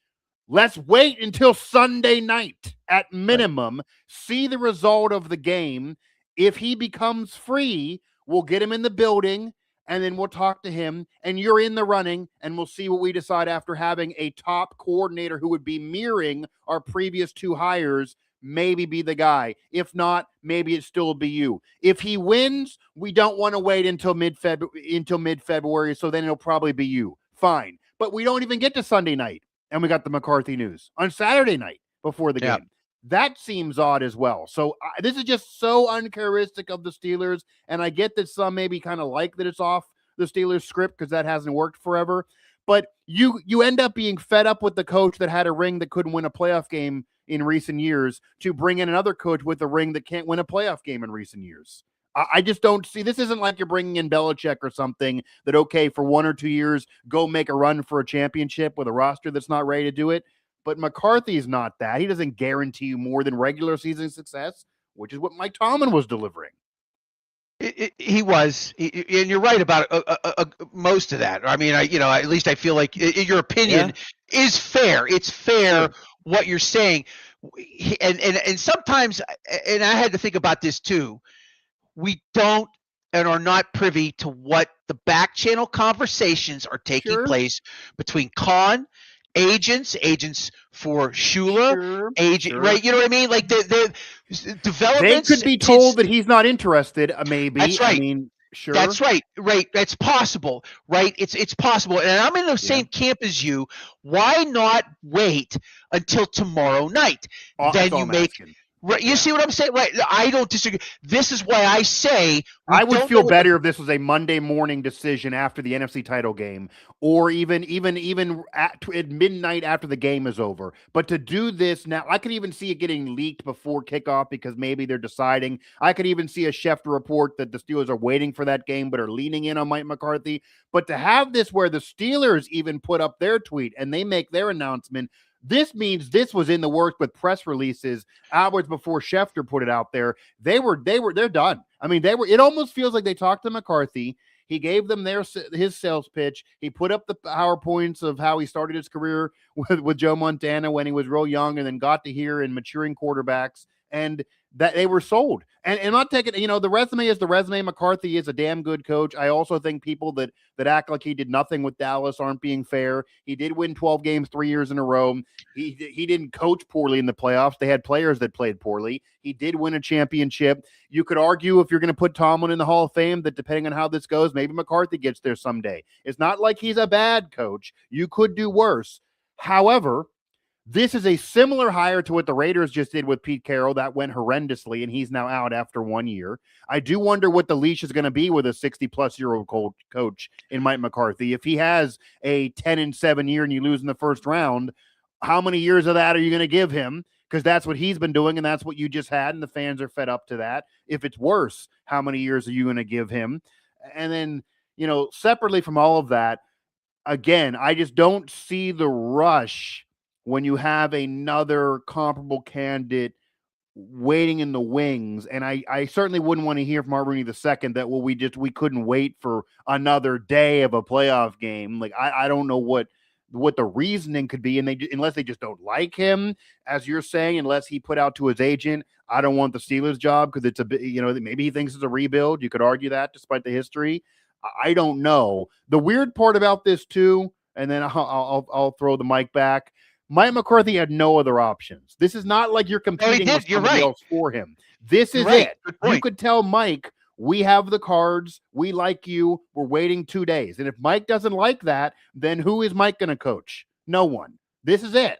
let's wait until Sunday night at minimum, see the result of the game. If he becomes free, we'll get him in the building, and then we'll talk to him, and you're in the running, and we'll see what we decide after having a top coordinator who would be mirroring our previous 2 hires, maybe be the guy. If not, maybe it still be you. If he wins, we don't want to wait until mid-February, so then it'll probably be you. Fine. But we don't even get to Sunday night, and we got the McCarthy news on Saturday night before the game. That seems odd as well. So this is just so uncharacteristic of the Steelers, and I get that some maybe kind of like that it's off the Steelers script because that hasn't worked forever. But you end up being fed up with the coach that had a ring that couldn't win a playoff game in recent years to bring in another coach with a ring that can't win a playoff game in recent years. I just don't see, this isn't like you're bringing in Belichick or something that, okay, for 1 or 2 years, go make a run for a championship with a roster that's not ready to do it. But McCarthy's not that. He doesn't guarantee you more than regular season success, which is what Mike Tomlin was delivering. He was, and you're right about most of that. I mean, at least I feel like your opinion is fair. It's fair what you're saying, and sometimes, and I had to think about this too. We don't and are not privy to what the back channel conversations are taking place between Khan, agents for Shula, right? You know what I mean? Like the developments. They could be told that he's not interested. Maybe. That's right. I mean, sure. That's right. Right. That's possible. Right. It's possible. And I'm in the same camp as you. Why not wait until tomorrow night? Then you make. Right. You see what I'm saying? Right. I don't disagree. This is why I say I would feel better if this was a Monday morning decision after the NFC title game, or even at midnight after the game is over. But to do this now, I could even see it getting leaked before kickoff because maybe they're deciding. I could even see a Schefter report that the Steelers are waiting for that game but are leaning in on Mike McCarthy. But to have this where the Steelers even put up their tweet and they make their announcement, this means this was in the works with press releases hours before Schefter put it out there. They're done. I mean, it almost feels like they talked to McCarthy. He gave them his sales pitch. He put up the PowerPoints of how he started his career with Joe Montana when he was real young and then got to hear in maturing quarterbacks, and that they were sold. And I'm not taking, the resume is the resume. McCarthy is a damn good coach. I also think people that act like he did nothing with Dallas aren't being fair. He did win 12 games 3 years in a row. He didn't coach poorly in the playoffs. They had players that played poorly. He did win a championship. You could argue if you're going to put Tomlin in the Hall of Fame that depending on how this goes, maybe McCarthy gets there someday. It's not like he's a bad coach. You could do worse. However, this is a similar hire to what the Raiders just did with Pete Carroll. That went horrendously, and he's now out after 1 year. I do wonder what the leash is going to be with a 60-plus-year-old coach in Mike McCarthy. If he has a 10-7 year and you lose in the first round, how many years of that are you going to give him? Because that's what he's been doing, and that's what you just had, and the fans are fed up to that. If it's worse, how many years are you going to give him? And then, separately from all of that, again, I just don't see the rush when you have another comparable candidate waiting in the wings. And I certainly wouldn't want to hear from Art Rooney II that, we couldn't wait for another day of a playoff game. Like, I don't know what the reasoning could be. And unless they just don't like him, as you're saying, unless he put out to his agent, I don't want the Steelers job because it's a bit, maybe he thinks it's a rebuild. You could argue that despite the history. I don't know. The weird part about this too, and then I'll throw the mic back. Mike McCarthy had no other options. This is not like you're competing with somebody else for him. This is it. You could tell Mike, we have the cards. We like you. We're waiting 2 days. And if Mike doesn't like that, then who is Mike going to coach? No one. This is it.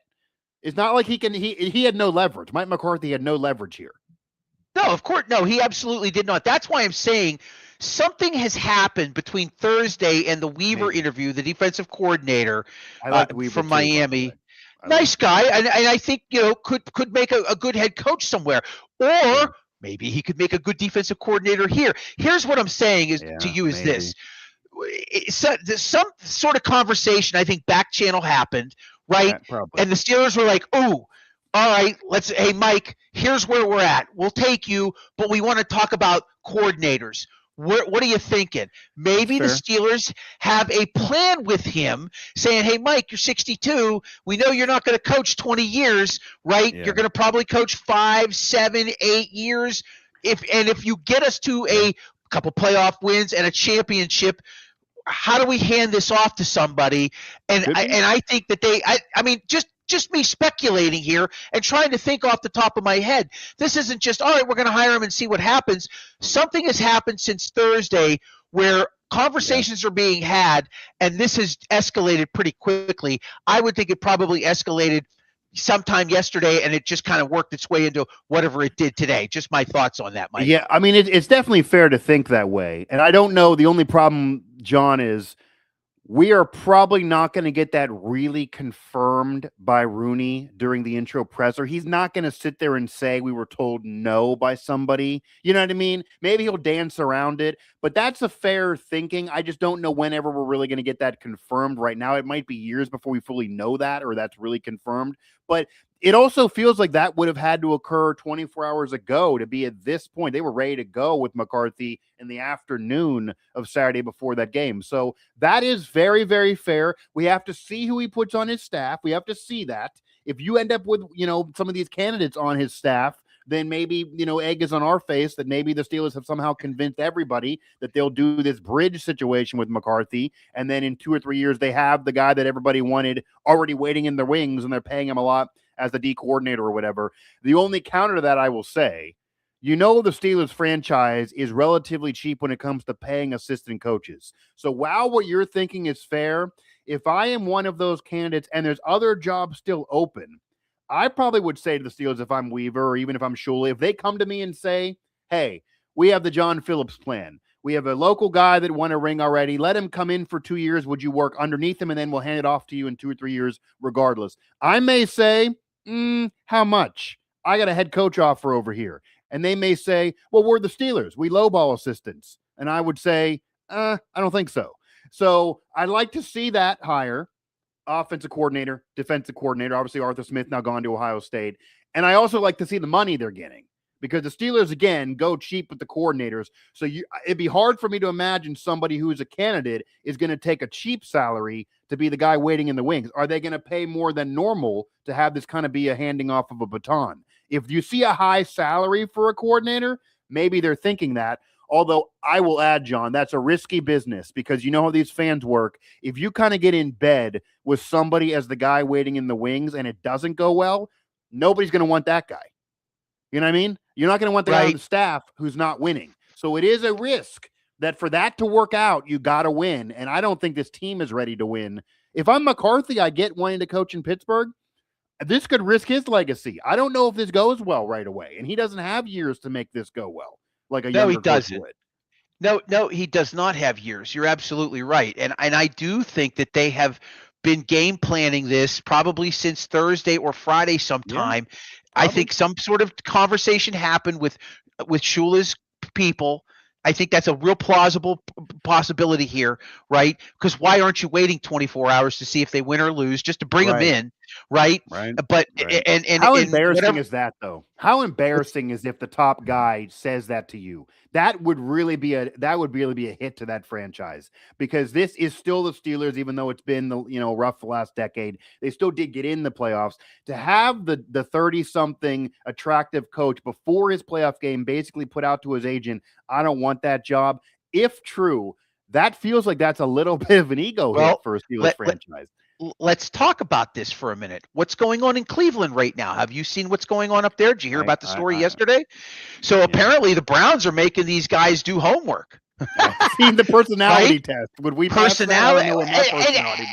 It's not like he had no leverage. Mike McCarthy had no leverage here. No, of course. No, he absolutely did not. That's why I'm saying something has happened between Thursday and the Weaver interview, the defensive coordinator from Miami. Nice guy, and I think could make a good head coach somewhere, or maybe he could make a good defensive coordinator here. Here's what I'm saying is this: some sort of conversation I think back channel happened, right? And the Steelers were like, "Oh, all right, hey Mike, here's where we're at. We'll take you, but we want to talk about coordinators." What are you thinking? Maybe the Steelers have a plan with him saying, hey, Mike, you're 62. We know you're not going to coach 20 years, right? Yeah. You're going to probably coach 5, 7, 8 years. If you get us to a couple playoff wins and a championship, how do we hand this off to somebody? And I think that I mean, just me speculating here and trying to think off the top of my head. This isn't just, all right, we're going to hire him and see what happens. Something has happened since Thursday where conversations are being had, and this has escalated pretty quickly. I would think it probably escalated sometime yesterday, and it just kind of worked its way into whatever it did today. Just my thoughts on that, Mike. Yeah, I mean, it's definitely fair to think that way. And I don't know, the only problem, John, is we are probably not going to get that really confirmed by Rooney during the intro presser. He's not going to sit there and say we were told no by somebody. You know what I mean? Maybe he'll dance around it, but that's a fair thinking. I just don't know whenever we're really going to get that confirmed right now. It might be years before we fully know that or that's really confirmed. But it also feels like that would have had to occur 24 hours ago to be at this point. They were ready to go with McCarthy in the afternoon of Saturday before that game. So that is very, very fair. We have to see who he puts on his staff. We have to see that. If you end up with, some of these candidates on his staff, then maybe, egg is on our face that maybe the Steelers have somehow convinced everybody that they'll do this bridge situation with McCarthy. And then in 2 or 3 years, they have the guy that everybody wanted already waiting in the wings and they're paying him a lot as the D coordinator or whatever. The only counter to that I will say, the Steelers franchise is relatively cheap when it comes to paying assistant coaches. So while what you're thinking is fair, if I am one of those candidates and there's other jobs still open, I probably would say to the Steelers, if I'm Weaver or even if I'm Shula, if they come to me and say, hey, we have the John Phillips plan. We have a local guy that won a ring already. Let him come in for 2 years. Would you work underneath him? And then we'll hand it off to you in 2 or 3 years, regardless. I may say, how much? I got a head coach offer over here. And they may say, well, we're the Steelers. We lowball assistants. And I would say, I don't think so. So I'd like to see that hire. Offensive coordinator, defensive coordinator. Obviously, Arthur Smith now gone to Ohio State. And I also like to see the money they're getting. Because the Steelers, again, go cheap with the coordinators. So it'd be hard for me to imagine somebody who is a candidate is going to take a cheap salary to be the guy waiting in the wings. Are they going to pay more than normal to have this kind of be a handing off of a baton? If you see a high salary for a coordinator, maybe they're thinking that. Although I will add, John, that's a risky business because you know how these fans work. If you kind of get in bed with somebody as the guy waiting in the wings and it doesn't go well, nobody's going to want that guy. You know what I mean? You're not going to want the guy on the staff who's not winning. So it is a risk that for that to work out, you got to win. And I don't think this team is ready to win. If I'm McCarthy, I get wanting to coach in Pittsburgh. This could risk his legacy. I don't know if this goes well right away. And he doesn't have years to make this go well. Like a younger coach would. No, he does not have years. You're absolutely right. And I do think that they have been game planning this probably since Thursday or Friday sometime. Yeah. I think some sort of conversation happened with Shula's people. I think that's a real plausible possibility here, right? Because why aren't you waiting 24 hours to see if they win or lose just to bring them in, right? But and how embarrassing is that though? How embarrassing is if the top guy says that to you? That would really be a hit to that franchise because this is still the Steelers, even though it's been rough the last decade. They still did get in the playoffs. To have the 30-something attractive coach before his playoff game basically put out to his agent, I don't want that job. If true, that feels like that's a little bit of an ego hit for a Steelers franchise. Let's talk about this for a minute. What's going on in Cleveland right now? Have you seen what's going on up there? Did you hear about the story yesterday? So apparently the Browns are making these guys do homework. Seen the personality test. Would we personality? I don't know what my personality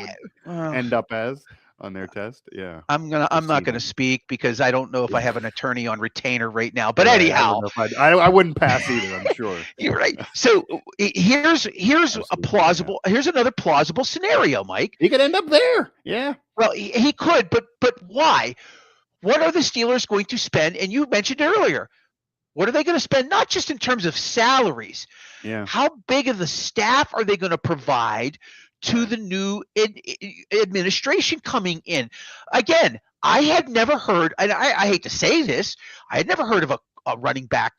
would end up as on their test. Yeah, I'm not gonna speak because I don't know if I have an attorney on retainer right now. But anyhow, I wouldn't pass either. I'm sure you're right. So here's another plausible scenario, Mike. He could end up there. Yeah. Well, he could, but why? What are the Steelers going to spend? And you mentioned earlier, what are they going to spend? Not just in terms of salaries. Yeah. How big of the staff are they going to provide to the new administration coming in? Again, I had never heard, and I hate to say this, I had never heard of a running back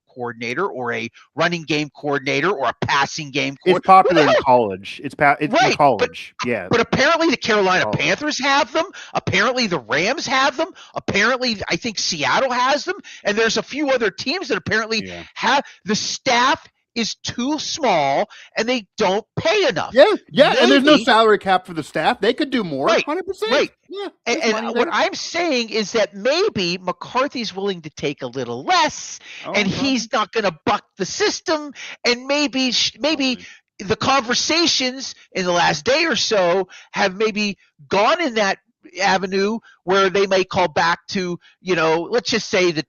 coordinator or a running game coordinator or a passing game coordinator. It's popular in college. It's in college. But apparently the Carolina Panthers have them. Apparently the Rams have them. Apparently I think Seattle has them. And there's a few other teams that apparently have the staff is too small and they don't pay enough. Yeah. Maybe, and there's no salary cap for the staff. They could do more. Right. 100%. Right. Yeah. And what I'm saying is that maybe McCarthy's willing to take a little less and he's not going to buck the system. And maybe the conversations in the last day or so have maybe gone in that avenue where they may call back to, let's just say that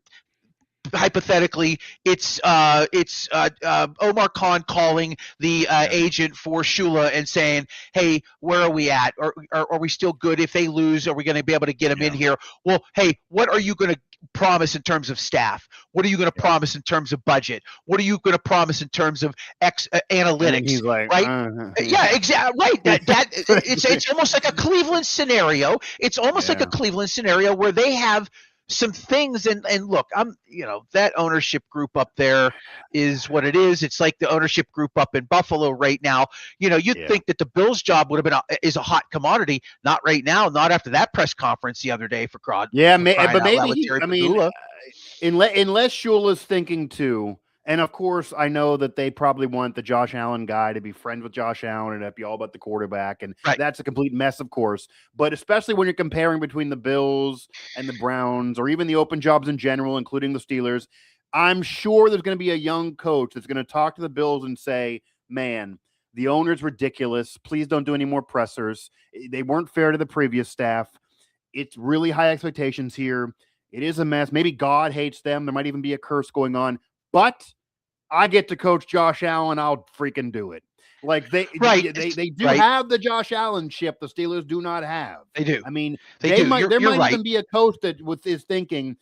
hypothetically, it's Omar Khan calling the agent for Shula and saying, "Hey, where are we at? Are we still good? If they lose, are we going to be able to get them in here? Well, hey, what are you going to promise in terms of staff? What are you going to promise in terms of budget? What are you going to promise in terms of analytics?" And he's like, right? Yeah, exactly. Right. That it's almost like a Cleveland scenario. It's almost like a Cleveland scenario where they have some things and look, that ownership group up there is what it is. It's like the ownership group up in Buffalo right now. You'd think that the Bills job would have been is a hot commodity. Not right now. Not after that press conference the other day for Crod. Yeah, but maybe unless Shula's thinking too. And of course, I know that they probably want the Josh Allen guy to be friends with Josh Allen and it'd be all about the quarterback. And that's a complete mess, of course. But especially when you're comparing between the Bills and the Browns or even the open jobs in general, including the Steelers, I'm sure there's going to be a young coach that's going to talk to the Bills and say, man, the owner's ridiculous. Please don't do any more pressers. They weren't fair to the previous staff. It's really high expectations here. It is a mess. Maybe God hates them. There might even be a curse going on. But I get to coach Josh Allen. I'll freaking do it. Like they do have the Josh Allen ship. The Steelers do not have. They do. I mean, there might right. even be a coach that is thinking,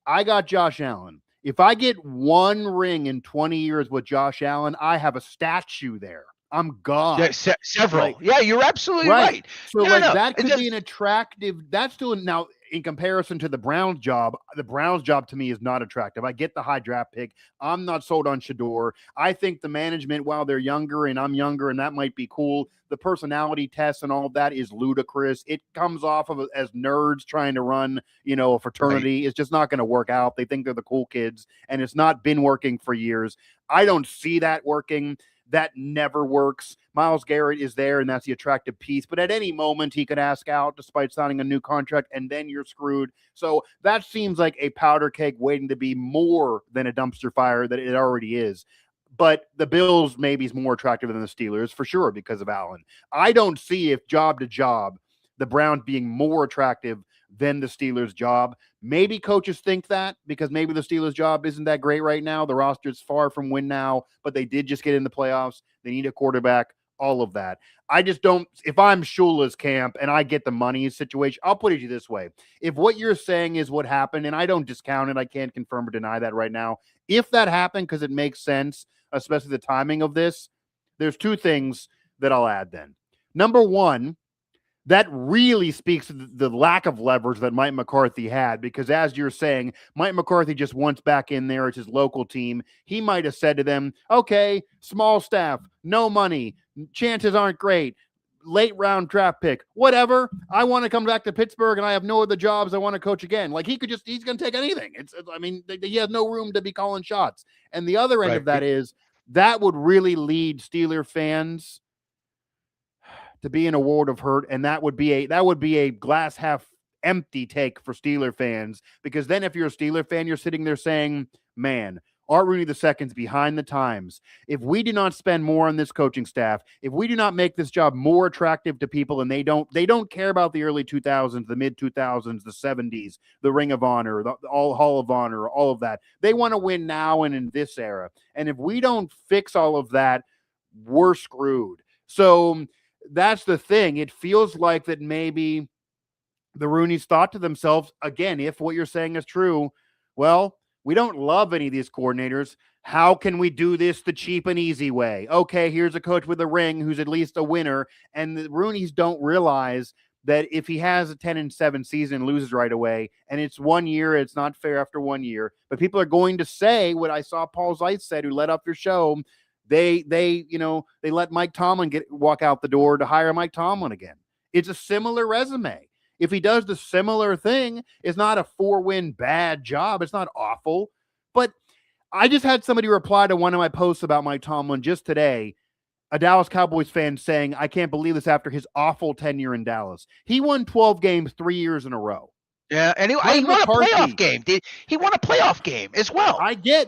I got Josh Allen. If I get one ring in 20 years with Josh Allen, I have a statue there. I'm gone. Yeah, several. Yeah, you're absolutely right. So that could be an attractive. That's still now in comparison to the Browns job. The Browns job to me is not attractive. I get the high draft pick. I'm not sold on Shador. I think the management, while they're younger and I'm younger, and that might be cool. The personality tests and all of that is ludicrous. It comes off of as nerds trying to run, a fraternity. Right. It's just not going to work out. They think they're the cool kids, and it's not been working for years. I don't see that working. That never works. Myles Garrett is there, and that's the attractive piece. But at any moment, he could ask out despite signing a new contract, and then you're screwed. So that seems like a powder keg waiting to be more than a dumpster fire that it already is. But the Bills maybe is more attractive than the Steelers, for sure, because of Allen. I don't see, if job to job, the Browns being more attractive than the Steelers' job. Maybe coaches think that because maybe the Steelers' job isn't that great right now. The roster is far from win now, but they did just get in the playoffs. They need a quarterback, all of that. I just don't – if I'm Shula's camp and I get the money situation, I'll put it to you this way. If what you're saying is what happened, and I don't discount it, I can't confirm or deny that right now. If that happened, because it makes sense, especially the timing of this, there's two things that I'll add then. Number one, that really speaks to the lack of leverage that Mike McCarthy had, because as you're saying, Mike McCarthy just wants back in there. It's his local team. He might have said to them, okay, small staff, no money, chances aren't great, late round draft pick, whatever. I want to come back to Pittsburgh and I have no other jobs. I want to coach again. Like he's going to take anything. He has no room to be calling shots. And the other end of that is that would really lead Steeler fans to be in a world of hurt, and that would be a glass half empty take for Steeler fans, because then if you're a Steeler fan, you're sitting there saying, man, Art Rooney II's behind the times. If we do not spend more on this coaching staff, if we do not make this job more attractive to people, and they don't care about the early 2000s, the mid 2000s, the 70s, the Ring of Honor, the Hall of Honor, all of that. They want to win now and in this era. And if we don't fix all of that, we're screwed. So that's the thing. It feels like that maybe the Rooneys thought to themselves, again, if what you're saying is true, well, we don't love any of these coordinators. How can we do this the cheap and easy way? Okay, here's a coach with a ring who's at least a winner. And the Rooneys don't realize that if he has a 10-7 season and loses right away, and it's 1 year, it's not fair after 1 year. But people are going to say what I saw Paul Zeitz said, who led up your show. They let Mike Tomlin walk out the door to hire Mike Tomlin again. It's a similar resume. If he does the similar thing, it's not a 4-win bad job. It's not awful. But I just had somebody reply to one of my posts about Mike Tomlin just today, a Dallas Cowboys fan saying, I can't believe this after his awful tenure in Dallas. He won 12 games 3 years in a row. Yeah, and he won a playoff game. He won a playoff game as well.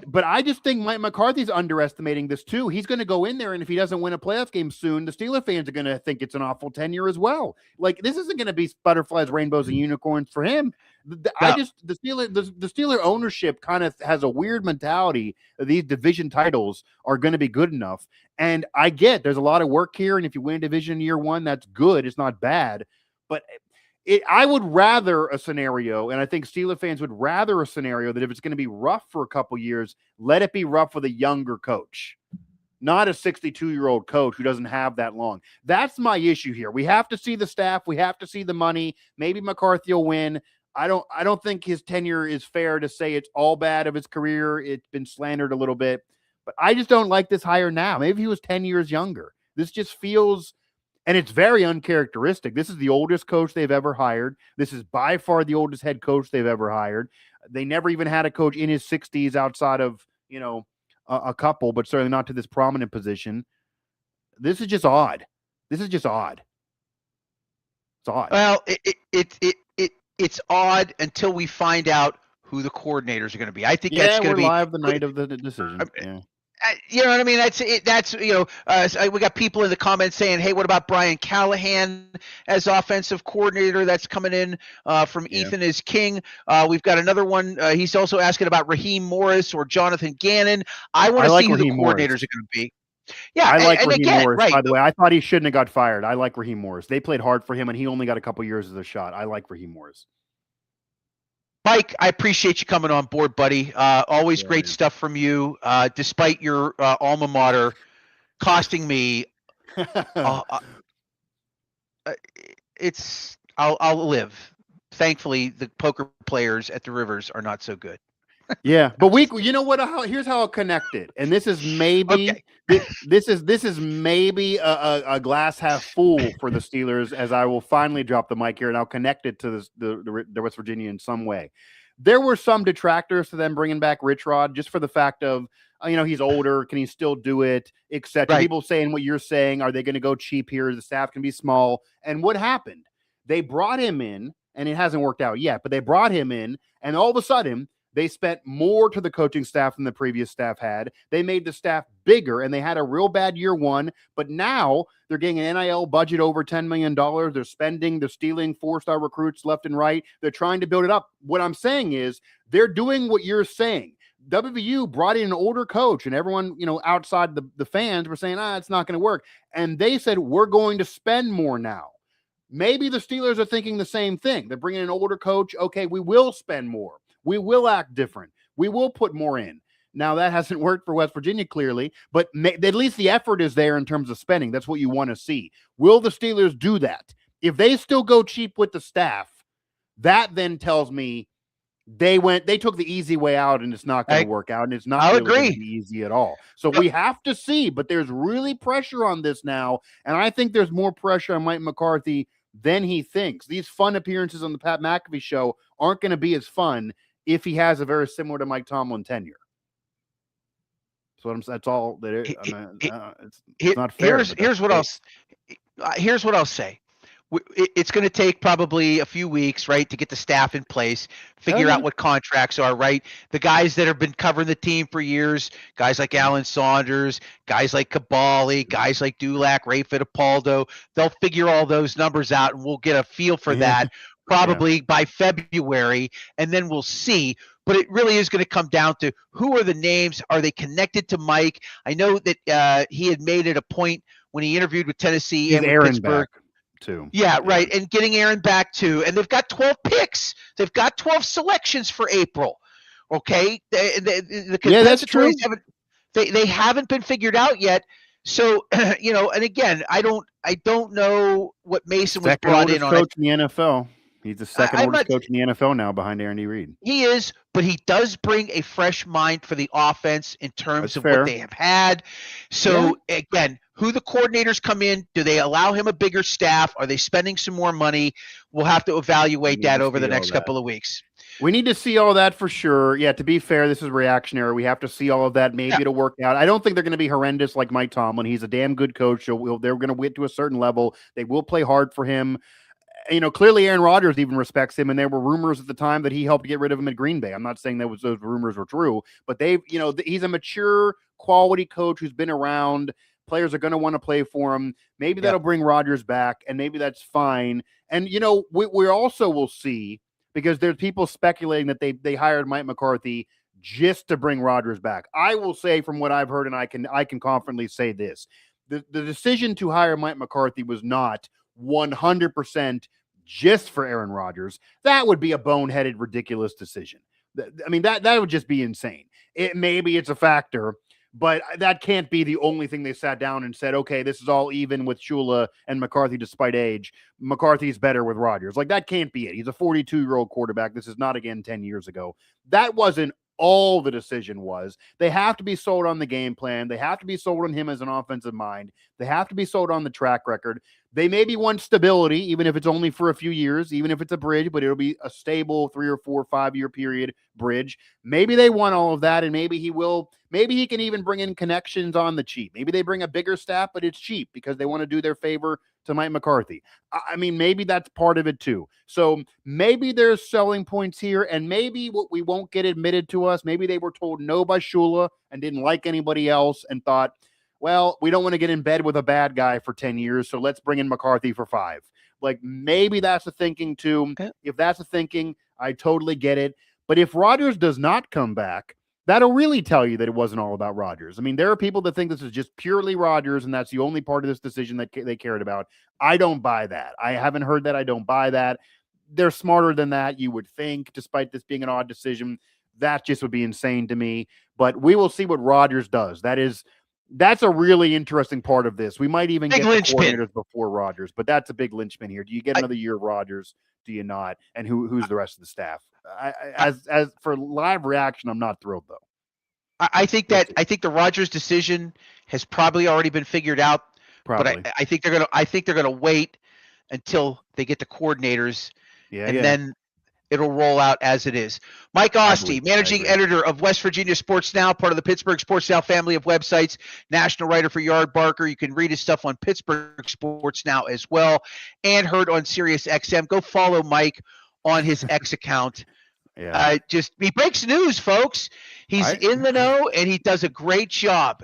But I just think Mike McCarthy's underestimating this too. He's going to go in there, and if he doesn't win a playoff game soon, the Steeler fans are going to think it's an awful tenure as well. Like, this isn't going to be butterflies, rainbows, and unicorns for him. The Steeler ownership kind of has a weird mentality that these division titles are going to be good enough. And I get there's a lot of work here, and if you win a division year one, that's good. It's not bad. But I would rather a scenario, and I think Steeler fans would rather a scenario that if it's going to be rough for a couple years, let it be rough with a younger coach, not a 62-year-old coach who doesn't have that long. That's my issue here. We have to see the staff. We have to see the money. Maybe McCarthy will win. I don't think his tenure is fair to say it's all bad of his career. It's been slandered a little bit, but I just don't like this hire now. Maybe he was 10 years younger. This just feels... And it's very uncharacteristic. This is the oldest coach they've ever hired. This is by far the oldest head coach they've ever hired. They never even had a coach in his 60s outside of, a couple, but certainly not to this prominent position. This is just odd. It's odd. Well, it's odd until we find out who the coordinators are going to be. I think that's going to be live the night of the decision. You know what I mean? That's we got people in the comments saying, "Hey, what about Brian Callahan as offensive coordinator? That's coming in from Ethan is King." We've got another one. He's also asking about Raheem Morris or Jonathan Gannon. I want to see who the coordinators are going to be. Yeah, I like and Raheem again, Morris. right? By the way, I thought he shouldn't have got fired. I like Raheem Morris. They played hard for him, and he only got a couple years as a shot. I like Raheem Morris. Mike, I appreciate you coming on board, buddy. Always great stuff from you, despite your alma mater costing me. I'll live. Thankfully, the poker players at the Rivers are not so good. Yeah, but you know what? Here's how I'll connect it, and this is maybe this is maybe a glass half full for the Steelers. As I will finally drop the mic here, and I'll connect it to the West Virginia in some way. There were some detractors to them bringing back Rich Rod just for the fact of he's older, can he still do it, etc. Right. People saying what you're saying, are they going to go cheap here? The staff can be small, and what happened? They brought him in, and it hasn't worked out yet, but they brought him in, and all of a sudden. They spent more to the coaching staff than the previous staff had. They made the staff bigger, and they had a real bad year one. But now they're getting an NIL budget over $10 million. They're spending, they're stealing 4-star recruits left and right. They're trying to build it up. What I'm saying is they're doing what you're saying. WVU brought in an older coach, and everyone, outside the fans were saying, it's not going to work. And they said, we're going to spend more now. Maybe the Steelers are thinking the same thing. They're bringing in an older coach. Okay, we will spend more. We will act different. We will put more in. Now, that hasn't worked for West Virginia, clearly, but at least the effort is there in terms of spending. That's what you want to see. Will the Steelers do that? If they still go cheap with the staff, that then tells me they took the easy way out, and it's not going to work out, and it's not going to be easy at all. So we have to see, but there's really pressure on this now, and I think there's more pressure on Mike McCarthy than he thinks. These fun appearances on the Pat McAfee show aren't going to be as fun if he has a very similar to Mike Tomlin tenure. So that's all that it's not fair. Here's what I'll say. It's going to take probably a few weeks, right, to get the staff in place, figure out what contracts are, right? The guys that have been covering the team for years, guys like Alan Saunders, guys like Cabali, guys like Dulac, Ray Fittipaldo, they'll figure all those numbers out, and we'll get a feel for that probably by February, and then we'll see. But it really is going to come down to who are the names? Are they connected to Mike? I know that he had made it a point when he interviewed with Tennessee and with Pittsburgh. Too. Yeah, right. And getting Aaron back too. And they've got 12 picks. They've got 12 selections for April. Okay. That's true. They haven't been figured out yet. So, and again, I don't know what Mason was brought in on. Coach in the NFL. He's the second oldest coach in the NFL now behind Andy Reid. He is, but he does bring a fresh mind for the offense in terms of what they have had. So, again, who the coordinators come in, do they allow him a bigger staff? Are they spending some more money? We'll have to evaluate that over the next couple of weeks. We need to see all that for sure. Yeah, to be fair, this is reactionary. We have to see all of that. Maybe it'll work out. I don't think they're going to be horrendous like Mike Tomlin. He's a damn good coach. So they're going to get to a certain level. They will play hard for him. Clearly Aaron Rodgers even respects him, and there were rumors at the time that he helped get rid of him at Green Bay. I'm not saying those rumors were true, but he's a mature, quality coach who's been around. Players are going to want to play for him. Maybe that'll bring Rodgers back, and maybe that's fine. And, we also will see, because there's people speculating that they hired Mike McCarthy just to bring Rodgers back. I will say from what I've heard, and I can confidently say this, the decision to hire Mike McCarthy was not 100% just for Aaron Rodgers. That would be a boneheaded, ridiculous decision. I mean, that would just be insane. Maybe it's a factor, but that can't be the only thing they sat down and said, okay, this is all even with Shula and McCarthy despite age. McCarthy's better with Rodgers. Like, that can't be it. He's a 42-year-old quarterback. This is not, again, 10 years ago. That wasn't all the decision was. They have to be sold on the game plan. They have to be sold on him as an offensive mind. They have to be sold on the track record. They maybe want stability, even if it's only for a few years, even if it's a bridge, but it'll be a stable 3 or 4 or 5 year period bridge. Maybe they want all of that, and maybe he will. Maybe he can even bring in connections on the cheap. Maybe they bring a bigger staff, but it's cheap because they want to do their favor to Mike McCarthy. I mean, maybe that's part of it too. So maybe there's selling points here, and maybe what we won't get admitted to us. Maybe they were told no by Shula and didn't like anybody else and thought, well, we don't want to get in bed with a bad guy for 10 years, so let's bring in McCarthy for 5. Like, maybe that's the thinking too. If that's the thinking, I totally get it. But if Rodgers does not come back, that'll really tell you that it wasn't all about Rodgers. I mean, there are people that think this is just purely Rodgers, and that's the only part of this decision that they cared about. I don't buy that. I haven't heard that. I don't buy that. They're smarter than that, you would think, despite this being an odd decision. That just would be insane to me. But we will see what Rodgers does. That's a really interesting part of this. We might even get the coordinators before Rodgers, but that's a big linchpin here. Do you get another year of Rodgers? Do you not? And who's the rest of the staff? As for live reaction, I'm not thrilled though. I think the Rodgers decision has probably already been figured out. Probably. But I think they're gonna wait until they get the coordinators, then it'll roll out as it is. Mike Oste, managing editor of West Virginia Sports Now, part of the Pittsburgh Sports Now family of websites, national writer for Yard Barker. You can read his stuff on Pittsburgh Sports Now as well, and heard on Sirius XM. Go follow Mike on his X account. He breaks news, folks. He's in the know, and he does a great job.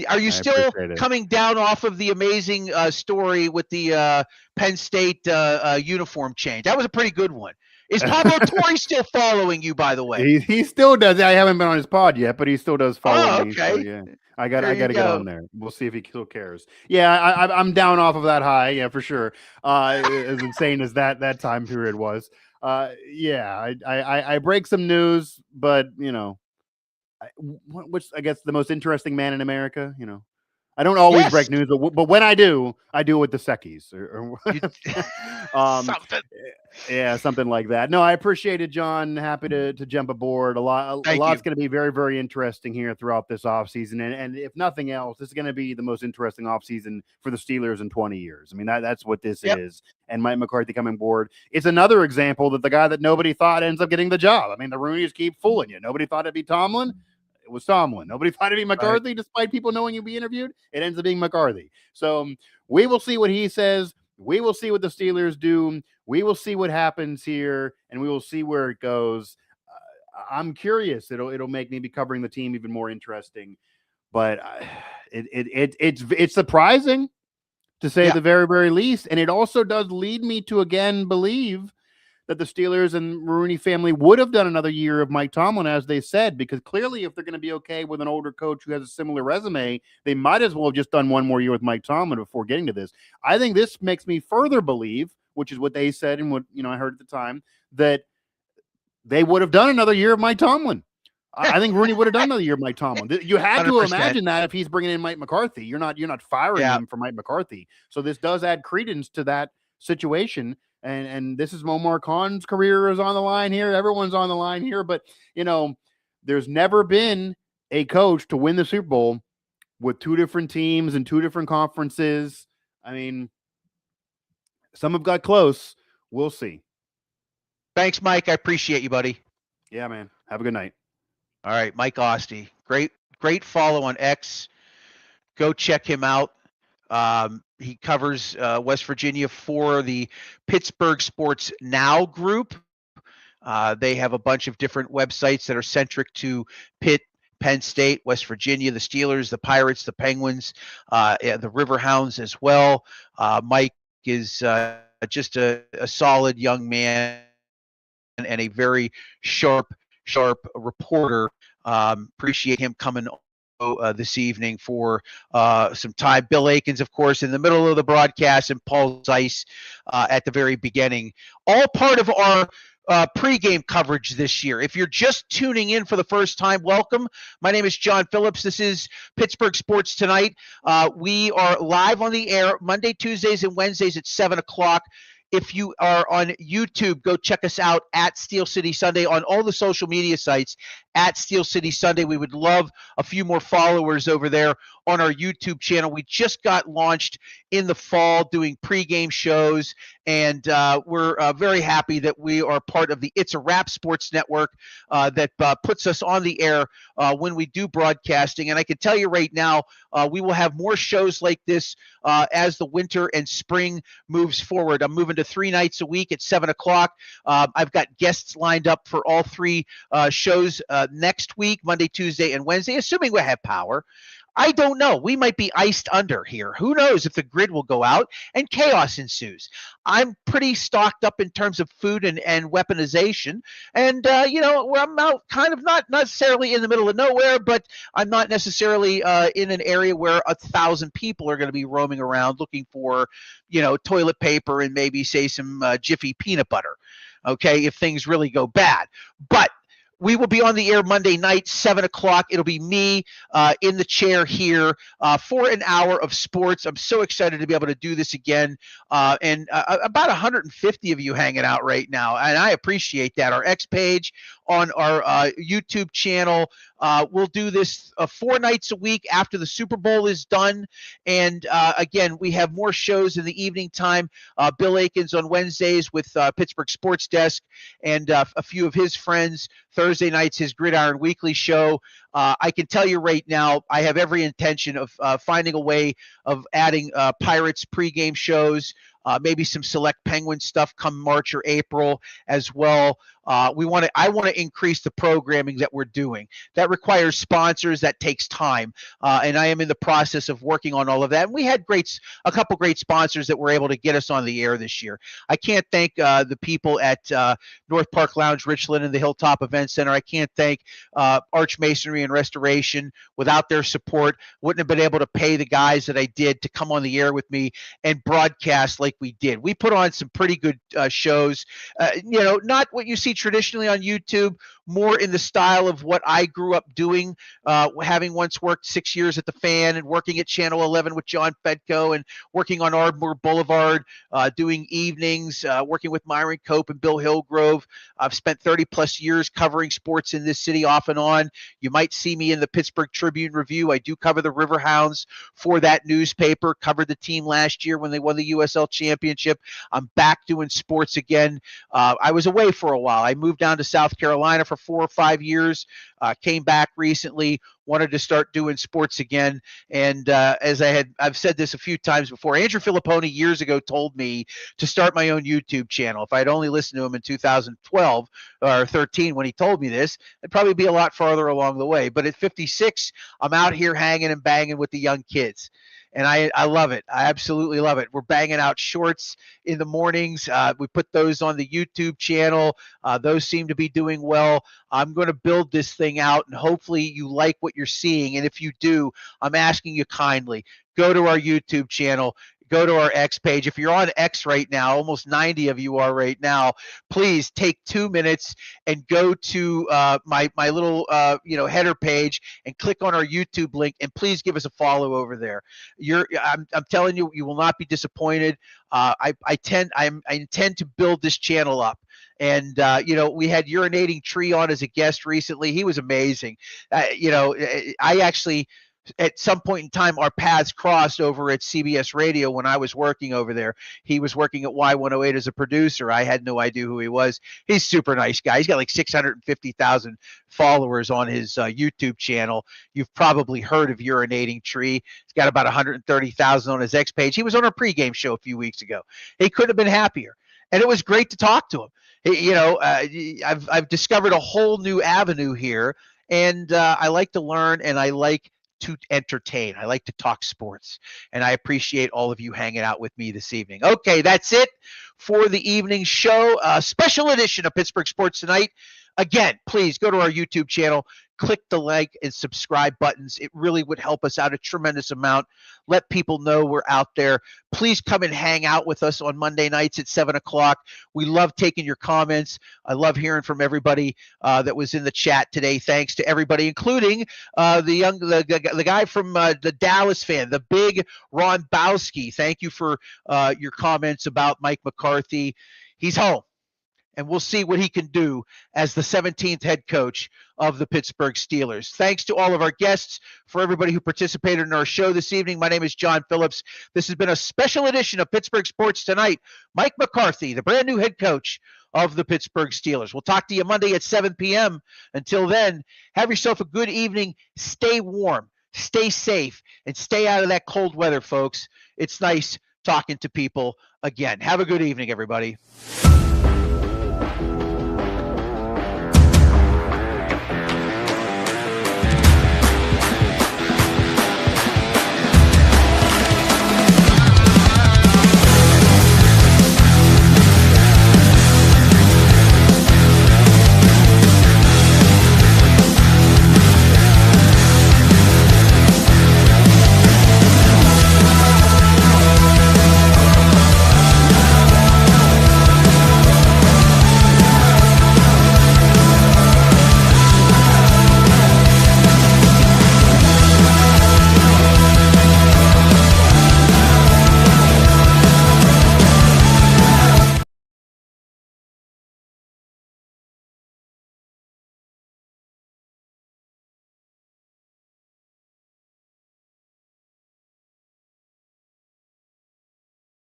Are you still coming down off of the amazing story with the Penn State uniform change? That was a pretty good one. Is Pablo Torre still following you, by the way? He still does. I haven't been on his pod yet, but he still does follow me. Okay. So, yeah. I got to get on there. We'll see if he still cares. Yeah, I'm down off of that high. Yeah, for sure. As insane as that time period was. I break some news, but which I guess the most interesting man in America. I don't always break news, but when I do it with the Secchies or something. Yeah, something like that. No, I appreciate it, John. Happy to jump aboard. A lot's going to be very, very interesting here throughout this offseason. And if nothing else, this is going to be the most interesting offseason for the Steelers in 20 years. I mean, that's what this is. And Mike McCarthy coming aboard. It's another example that the guy that nobody thought ends up getting the job. I mean, the Rooneys keep fooling you. Nobody thought it'd be Tomlin. It was Tomlin. Nobody thought it'd be McCarthy, despite people knowing he'd be interviewed. It ends up being McCarthy. So we will see what he says. We will see what the Steelers do. We will see what happens here, and we will see where it goes. I'm curious. It'll make me be covering the team even more interesting. But it's surprising to say at the very, very least. And it also does lead me to again believe that the Steelers and Rooney family would have done another year of Mike Tomlin, as they said, because clearly if they're going to be okay with an older coach who has a similar resume, they might as well have just done one more year with Mike Tomlin before getting to this. I think this makes me further believe, which is what they said and what I heard at the time, that they would have done another year of Mike Tomlin. I think Rooney would have done another year of Mike Tomlin. You had 100%. To imagine that if he's bringing in Mike McCarthy. You're not firing him for Mike McCarthy. So this does add credence to that situation. And this is Omar Khan's career is on the line here. Everyone's on the line here. But, there's never been a coach to win the Super Bowl with 2 different teams and 2 different conferences. I mean, some have got close. We'll see. Thanks, Mike. I appreciate you, buddy. Yeah, man. Have a good night. All right, Mike Oste. Great follow on X. Go check him out. He covers West Virginia for the Pittsburgh Sports Now group. They have a bunch of different websites that are centric to Pitt, Penn State, West Virginia, the Steelers, the Pirates, the Penguins, the Riverhounds as well. Mike is just a solid young man and a very sharp reporter. Appreciate him coming this evening for some time. Bill Aikens, of course, in the middle of the broadcast, and Paul Zeiss at the very beginning. All part of our pregame coverage this year. If you're just tuning in for the first time, welcome. My name is John Phillips. This is Pittsburgh Sports Tonight. We are live on the air Monday, Tuesdays, and Wednesdays at 7 o'clock. If you are on YouTube, go check us out at Steel City Sunday on all the social media sites at Steel City Sunday. We would love a few more followers over there on our YouTube channel. We just got launched in the fall doing pregame shows, and we're very happy that we are part of the It's a Wrap Sports Network that puts us on the air when we do broadcasting. And I can tell you right now, we will have more shows like this as the winter and spring moves forward. I'm moving to 3 nights a week at 7 o'clock. I've got guests lined up for all 3 shows next week, Monday, Tuesday, and Wednesday, assuming we have power. I don't know. We might be iced under here. Who knows if the grid will go out and chaos ensues. I'm pretty stocked up in terms of food and weaponization. And, I'm out kind of not necessarily in the middle of nowhere, but I'm not necessarily in an area where 1,000 people are going to be roaming around looking for, toilet paper and maybe, say, some Jiffy peanut butter, okay, if things really go bad. But we will be on the air Monday night, 7 o'clock. It'll be me in the chair here for an hour of sports. I'm so excited to be able to do this again. And about 150 of you hanging out right now, and I appreciate that. Our X page on our YouTube channel. We'll do this 4 nights a week after the Super Bowl is done. And again, we have more shows in the evening time. Bill Aikens on Wednesdays with Pittsburgh Sports Desk and a few of his friends. Thursday nights, his Gridiron Weekly show. I can tell you right now, I have every intention of finding a way of adding Pirates pregame shows, maybe some select Penguin stuff come March or April as well. I want to increase the programming that we're doing. That requires sponsors. That takes time, and I am in the process of working on all of that. And we had a couple great sponsors that were able to get us on the air this year. I can't thank the people at North Park Lounge, Richland, and the Hilltop Event Center. I can't thank Arch Masonry and Restoration. Without their support, wouldn't have been able to pay the guys that I did to come on the air with me and broadcast like we did. We put on some pretty good shows. Not what you see traditionally on YouTube, more in the style of what I grew up doing, having once worked 6 years at the Fan and working at Channel 11 with John Fedko and working on Ardmore Boulevard, doing evenings, working with Myron Cope and Bill Hillgrove. I've spent 30 plus years covering sports in this city off and on. You might see me in the Pittsburgh Tribune Review. I do cover the Riverhounds for that newspaper, covered the team last year when they won the USL Championship. I'm back doing sports again. I was away for a while. I moved down to South Carolina for 4 or 5 years, came back recently, wanted to start doing sports again. And as I've said this a few times before, Andrew Filipponi years ago told me to start my own YouTube channel. If I'd only listened to him in 2012 or 13 when he told me this, I'd probably be a lot farther along the way. But at 56, I'm out here hanging and banging with the young kids. And I love it. I absolutely love it. We're banging out shorts in the mornings. We put those on the YouTube channel. Those seem to be doing well. I'm going to build this thing out, and hopefully you like what you're seeing. And if you do, I'm asking you kindly, go to our YouTube channel. Go to our X page. If you're on X right now, almost 90 of you are right now, please take 2 minutes and go to my little header page and click on our YouTube link, and please give us a follow over there. I'm telling you, you will not be disappointed. I intend to build this channel up. And, we had Urinating Tree on as a guest recently. He was amazing. I actually – at some point in time, our paths crossed over at CBS Radio when I was working over there. He was working at Y108 as a producer. I had no idea who he was. He's a super nice guy. He's got like 650,000 followers on his YouTube channel. You've probably heard of Urinating Tree. He's got about 130,000 on his X page. He was on our pregame show a few weeks ago. He couldn't have been happier. And it was great to talk to him. I've discovered a whole new avenue here, and I like to learn, and I like to entertain. I like to talk sports, and I appreciate all of you hanging out with me this evening. Okay, that's it for the evening show. Special edition of Pittsburgh Sports Tonight. Again, please go to our YouTube channel, click the like and subscribe buttons. It really would help us out a tremendous amount. Let people know we're out there. Please come and hang out with us on Monday nights at 7 o'clock. We love taking your comments. I love hearing from everybody that was in the chat today. Thanks to everybody, including the guy from the Dallas fan, the big Ron Bowski. Thank you for your comments about Mike McCarthy. He's home. and we'll see what he can do as the 17th head coach of the Pittsburgh Steelers. Thanks to all of our guests, for everybody who participated in our show this evening. My name is John Phillips. This has been a special edition of Pittsburgh Sports Tonight. Mike McCarthy, the brand new head coach of the Pittsburgh Steelers. We'll talk to you Monday at 7 p.m. Until then, have yourself a good evening. Stay warm, stay safe, and stay out of that cold weather, folks. It's nice talking to people again. Have a good evening, everybody.